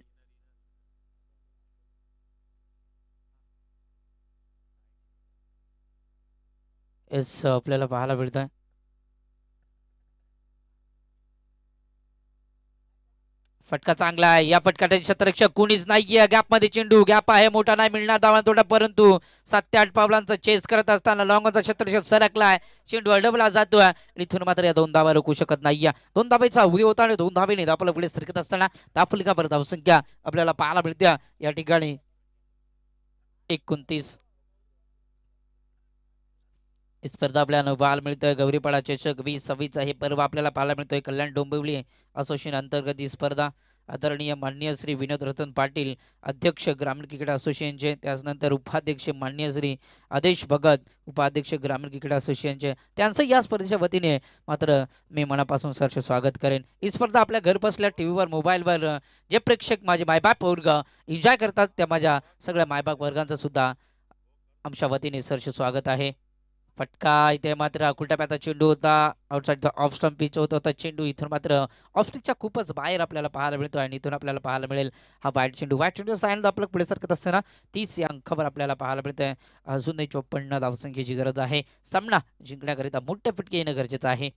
Speaker 3: आपल्याला पाहायला मिळतोय. फटका चांगला आहे. या फटकाचे क्षेत्ररक्षक कुणीच नाहीये. गॅप मध्ये चेंडू. गॅप आहे मोठा नाही मिळणार धावा तोडा, परंतु 7 ते 8 पावलांचा चेस करत असताना लॉंगचा क्षेत्ररक्षक सरकलाय. चेंडू अडवला जातोय. इथून मात्र या 2 धावा रोखू शकत नाही. 2 धावेचा उदय होता आणि 2 धावेने आपल्या पुढे सरकत असताना दाफलिकाभर धावसंख्या आपल्याला पाहायला मिळते या ठिकाणी 29. स्पर्धा आपल्याला पाहायला मिळतोय. गौरीपाडा चषक 2026 हे पर्व आपल्याला पाहायला मिळतोय. कल्याण डोंबिवली असोसिएशन अंतर्गत ही स्पर्धा आदरणीय माननीय श्री विनोद रतन पाटील अध्यक्ष ग्रामीण क्रिकेट असोसिएशनचे, त्याचनंतर उपाध्यक्ष माननीय श्री आदेश भगत उपाध्यक्ष ग्रामीण क्रिकेट असोसिएशनचे, त्यांचं या स्पर्धेच्या वतीने मात्र मी मनापासून सहर्ष स्वागत करेन. ही स्पर्धा आपल्या घर बसल्या टीव्हीवर मोबाईलवर जे प्रेक्षक माझे मायबाप वर्ग एन्जॉय करतात त्या माझ्या सगळ्या मायबाप वर्गांचं सुद्धा आमच्या वतीने सहर्ष स्वागत आहे. फटका इथे मात्र कुलटाप्याचा चेंडू होता. आउटसाइड ऑफ स्टंप पिच होता चेंडू. इथून मात्र ऑफ स्टिकच्या खूपच बाहेर आपल्याला पाहायला मिळतो आणि इथून आपल्याला पाहायला मिळेल हा वाईट चेंडू सायन आपलं पुढे सरकत असताना 30 या अंकावर आपल्याला पाहायला मिळतंय. अजूनही 54 धावसंख्येची गरज आहे. सामना जिंकण्याकरिता मोठे फटके येणं गरजेचं आहे.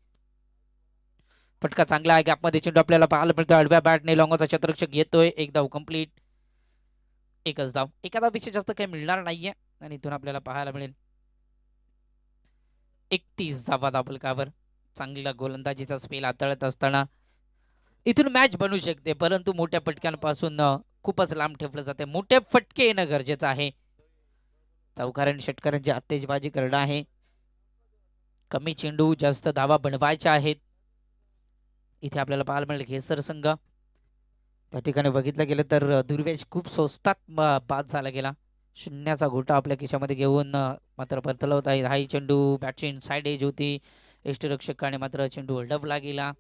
Speaker 3: फटका चांगला आहे. गॅपमध्ये चेंडू आपल्याला पाहायला मिळतोय. आडव्या बॅटने लॉंगचा क्षेत्ररक्षक येतोय. एक धाव कंप्लीट. एकच धाव. एका धावपेक्षा जास्त काही मिळणार नाहीये आणि इथून आपल्याला पाहायला मिळेल 31 धावा दाबलकावर. चांगला गोलंदाजीचा स्पेल हाताळत असताना इथून मॅच बनू शकते, परंतु मोठ्या फटक्यांपासून खूपच लांब ठेवलं जाते. मोठे फटके येणं गरजेचं आहे. चौकारण षटकारांची आतेजबाजी करणं आहे. कमी चेंडू जास्त धावा बनवायच्या आहेत. इथे आपल्याला पाहायला मिळेल घेसर संघ. त्या ठिकाणी बघितलं गेलं तर दुर्वेश खूप स्वस्तात बाद झाला गेला. शून्याचा घोटा आपल्या खिशामध्ये घेऊन मात्र परतला होता. हाही चेंडू बॅटची साईड एज होती. यष्टीरक्षकाने मात्र चेंडू अडवला गेला.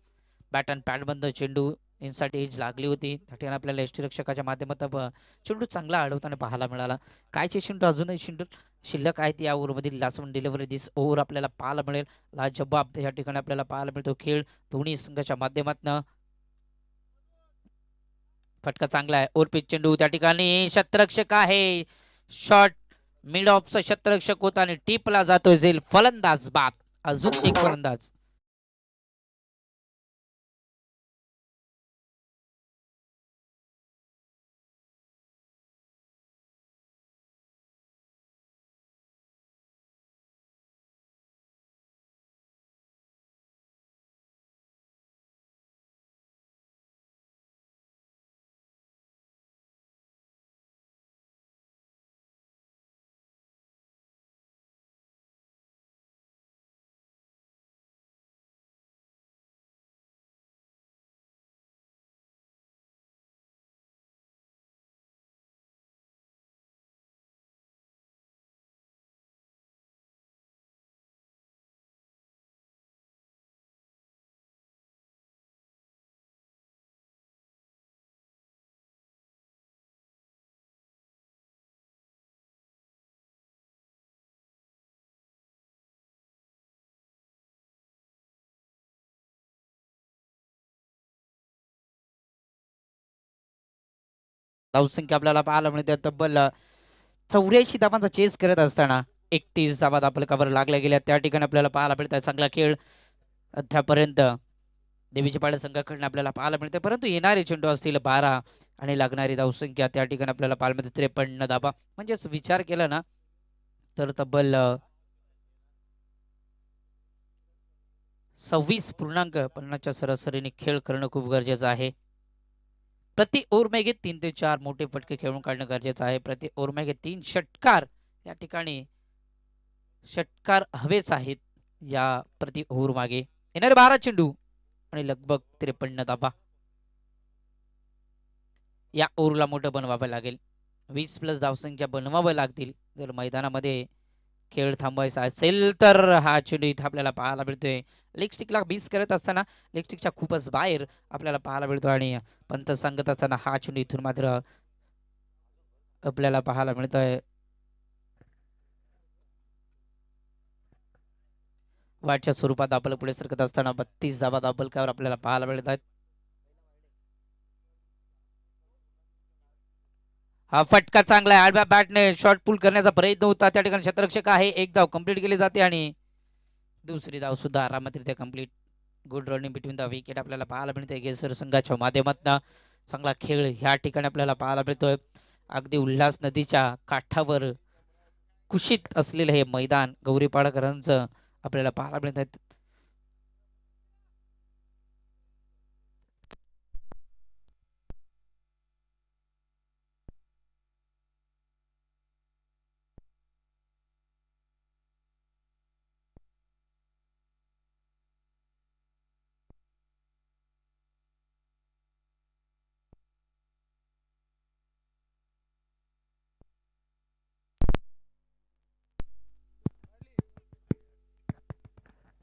Speaker 3: बॅट अँड पॅड बंद चेंडू इनसाइड एज लागली होती. त्या ठिकाणी आपल्याला यष्टीरक्षकाच्या माध्यमातून चेंडू चांगला अडवताना पाहायला मिळाला. कायचे चेंडू अजूनही चेंडू शिल्लक आहेत या ओव्हरमधील लास्ट वन डिलिव्हरी दिस ओव्हर आपल्याला पाहायला मिळेल. लाजबाब या ठिकाणी आपल्याला पाहायला मिळतो खेळ दोन्ही संघाच्या माध्यमातून. फटका चांगला आहे. ओर पिच चेंडू त्या ठिकाणी क्षेत्ररक्षक आहे. शॉट मिड ऑफचा क्षेत्ररक्षक होता आणि टीपला जातोय. झेल फलंदाज बाद. अजून एक फलंदाज. धावसंख्या आपल्याला पाहायला मिळते तब्बल 84 धावांचा चेस करत असताना 31 धावा आपल्यावर लागल्या गेल्या. त्या ठिकाणी आपल्याला पाहायला मिळतात चांगला खेळ अद्यापर्यंत देवीची पाडा संघाकडून आपल्याला पाहायला मिळते, परंतु येणारे चेंडू असतील 12 आणि लागणारी धावसंख्या त्या ठिकाणी आपल्याला पाहायला मिळते 53 धावा. म्हणजेच विचार केला ना तर तब्बल 26.50च्या सरासरीने खेळ करणं खूप गरजेचं आहे. प्रति ओव्हर मागे 3 ते 4 मोठे फटके खेळून काढणं गरजेचं आहे. प्रति ओव्हर मागे 3 षटकार या ठिकाणी षटकार हवेच आहेत या प्रति ओव्हर मागे. येणारे 12 चेंडू आणि लगभग 53 धावा. या ओव्हरला मोठं बनवावं लागेल. 20+ धावसंख्या बनवावं लागतील जर मैदानामध्ये खेळ थांबवायचा असेल तर. हा चेंडू इथे आपल्याला पाहायला मिळतोय. लेग स्टिकला मिस करत असताना लेग स्टिकच्या खूपच बाहेर आपल्याला पाहायला मिळतो आणि पंत सांगत असताना हा चेंडू इथून मात्र आपल्याला पाहायला मिळतोय. वाटच्या स्वरूपात दाबल पुढे सरकत असताना 32 धावा दाबलकावर आपल्याला पाहायला मिळत आहेत. हा फटका चांगला आहे. आडव्या बॅटने शॉर्ट पुल करण्याचा प्रयत्न होता त्या ठिकाणी क्षेत्ररक्षक आहे. एक धाव कंप्लीट केली जाते आणि दुसरी धाव सुद्धा आरामातरित्या complete. Good running between the wicket आपल्याला पाहायला मिळते केसर संघाच्या माध्यमातून. चांगला खेळ ह्या ठिकाणी आपल्याला पाहायला मिळतोय. अगदी उल्हास नदीच्या काठावर कुशीत असलेलं हे मैदान गौरीपाडकरांचं आपल्याला पाहायला मिळत आहे.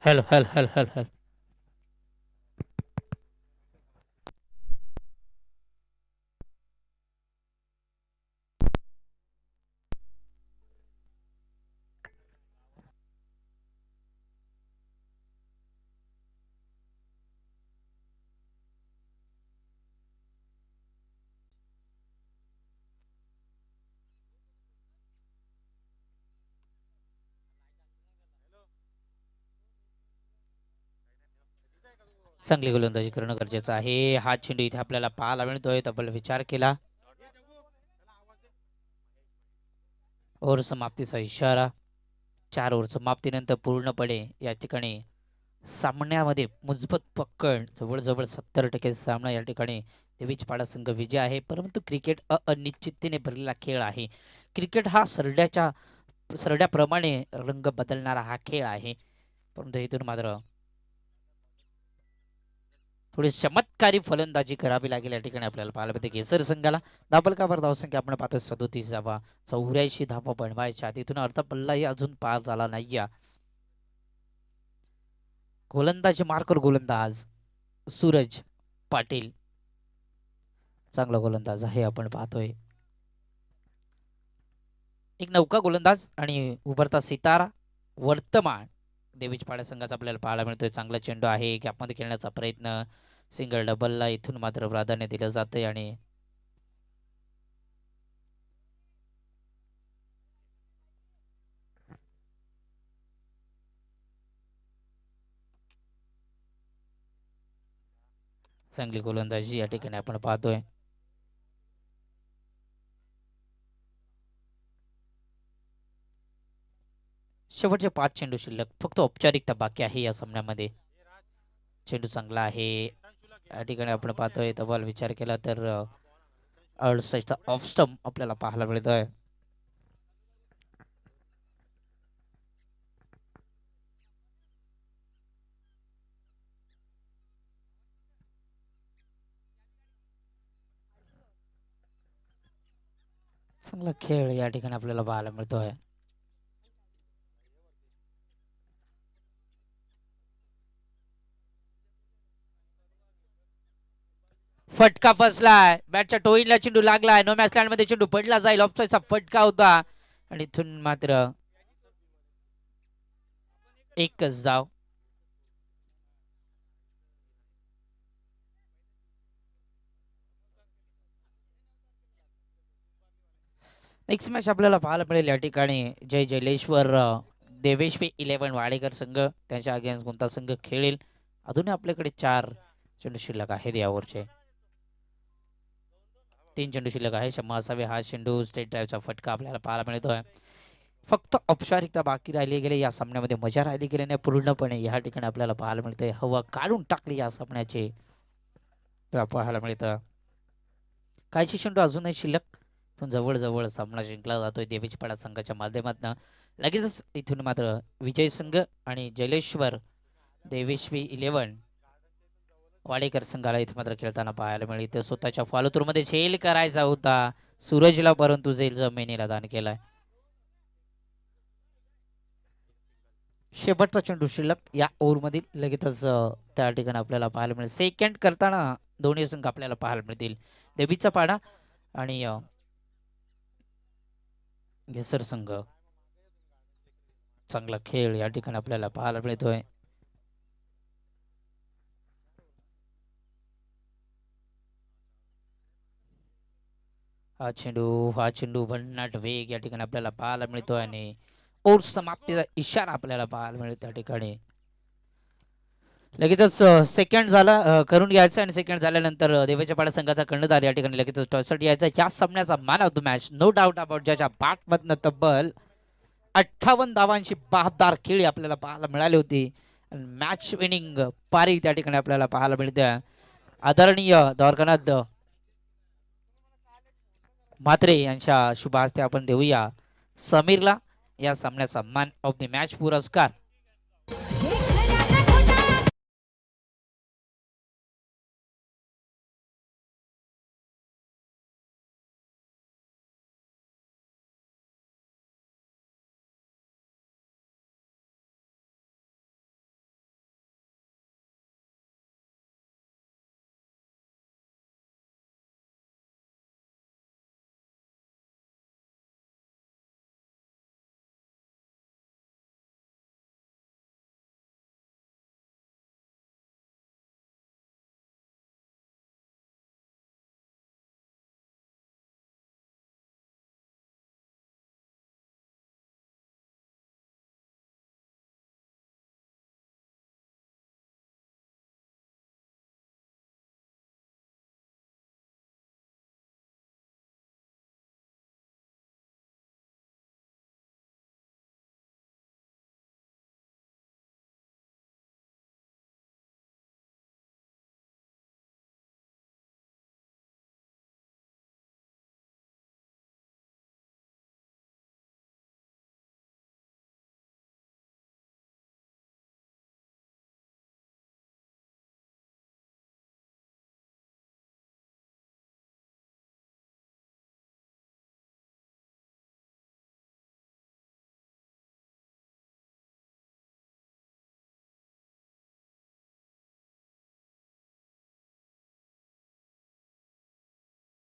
Speaker 3: Hello hello hello hello hello. चांगली गोलंदाजी करणं गरजेचं आहे. हा चेंडू इथे आपल्याला पाहायला मिळतोय. तब्बल विचार केला. ओव्हर समाप्तीचा इशारा. 4 ओव्हर समाप्तीनंतर पूर्णपणे या ठिकाणी सामन्यामध्ये मुजबत पकड जवळजवळ 70% सामना या ठिकाणी देवीच पाडा संघ विजय आहे. परंतु क्रिकेट अनिश्चिततेने भरलेला खेळ आहे. क्रिकेट हा सरड्याप्रमाणे रंग बदलणारा हा खेळ आहे. परंतु इथून मात्र थोडी चमत्कारी फलंदाजी करावी लागेल या ठिकाणी आपल्याला पाहायला मिळते केसर संघाला. धाबलकावर धावसंख्या आपण पाहतो 37 धावा. 84 धावा बनवायच्या. तिथून अर्धा पल्लाही अजून पास झाला नाही. गोलंदाजी मार्कर गोलंदाज सूरज पाटील चांगला गोलंदाज आहे आपण पाहतोय. एक नौका गोलंदाज आणि उभरता सितारा वर्तमान देवीच पाडा संघाचा आपल्याला पाहायला मिळतोय. चांगला चेंडू आहे गॅपमध्ये खेळण्याचा प्रयत्न. सिंगल डबलला इथून मात्र प्राधान्य दिलं जातंय आणि चांगली गोलंदाजी या ठिकाणी आपण पाहतोय. शेवटचे 5 चेंडू शिल्लक. फक्त औपचारिकता बाकी आहे या सामन्यामध्ये. चेंडू चांगला आहे या ठिकाणी आपण पाहतोय. तबाल विचार केला तर अडसष्टचा ऑफ स्टंप आपल्याला पाहायला मिळतोय. चांगला खेळ या ठिकाणी आपल्याला पाहायला मिळतोय. फटका फसलाय. बॅटच्या टोईनला चेंडू लागलाय. नो मॅच लँड मध्ये चेंडू पडला जाईल. ऑफसाईडचा फटका होता आणि इथून मात्र एकच धाव. नेक्स्ट मॅच आपल्याला पाहायला मिळेल या ठिकाणी जय जयलेश्वर देवेश्वी 11 वाडेकर संघ त्यांच्या अगेन्स्ट कोणता संघ खेळेल. अजूनही आपल्याकडे 4 चेंडू शिल्लक आहेत यावरचे. 3 चेंडू शिल्लक आहे. शम्मा असावे. हा चेंडू स्टेट ड्राईव्हचा फटका आपल्याला पाहायला मिळतोय. फक्त औपचारिकता बाकी राहिली गेले या सामन्यामध्ये. मजा राहिली गेली नाही पूर्णपणे या ठिकाणी आपल्याला पाहायला मिळते. हवा काढून टाकली या सामन्याची तर पाहायला मिळतं. कायची चेंडू अजूनही शिल्लक इथून जवळ सामना जिंकला जातोय देवीची पाडा संघाच्या माध्यमातून. लगेचच इथून मात्र विजय संघ आणि जलेश्वर देवेश्वी 11 वाडेकर संघाला इथे मात्र खेळताना पाहायला मिळेल. इथे स्वतःच्या फॉलोथ्रू मध्ये झेल करायचा होता सूरजला, परंतु झेल जमिनीला दान केलाय. शेवटचा चेंडू शिल्लक या ओव्हरमधील लगेचच त्या ठिकाणी आपल्याला पाहायला मिळेल. सेकंड करताना दोन्ही संघ आपल्याला पाहायला मिळतील. देवीचा पाडा आणि घेसर संघ. चांगला खेळ या ठिकाणी आपल्याला पाहायला मिळतोय. हा चेंडू भन्नाट वेग या ठिकाणी आपल्याला पाहायला मिळतोय आणि ओव्हर समाप्तीचा इशारा आपल्याला पाहायला मिळतो त्या ठिकाणी. लगेचच सेकंड झाला करून घ्यायचं आणि सेकंड झाल्यानंतर देवाच्या पाडा संघाचा कर्णधार या ठिकाणी लगेचच टॉससाठी यायचा. या सामन्याचा man of the match no doubt about, ज्याच्या बॅटमधनं तब्बल 58 धावांची 72 खेळी आपल्याला पाहायला मिळाली होती. मॅच विनिंग पारी त्या ठिकाणी आपल्याला पाहायला मिळते. आदरणीय द्वारकानाथ म्हात्रे यांच्या शुभ हस्ते आपण देऊया समीरला या सामन्याचा मॅन ऑफ द मॅच पुरस्कार.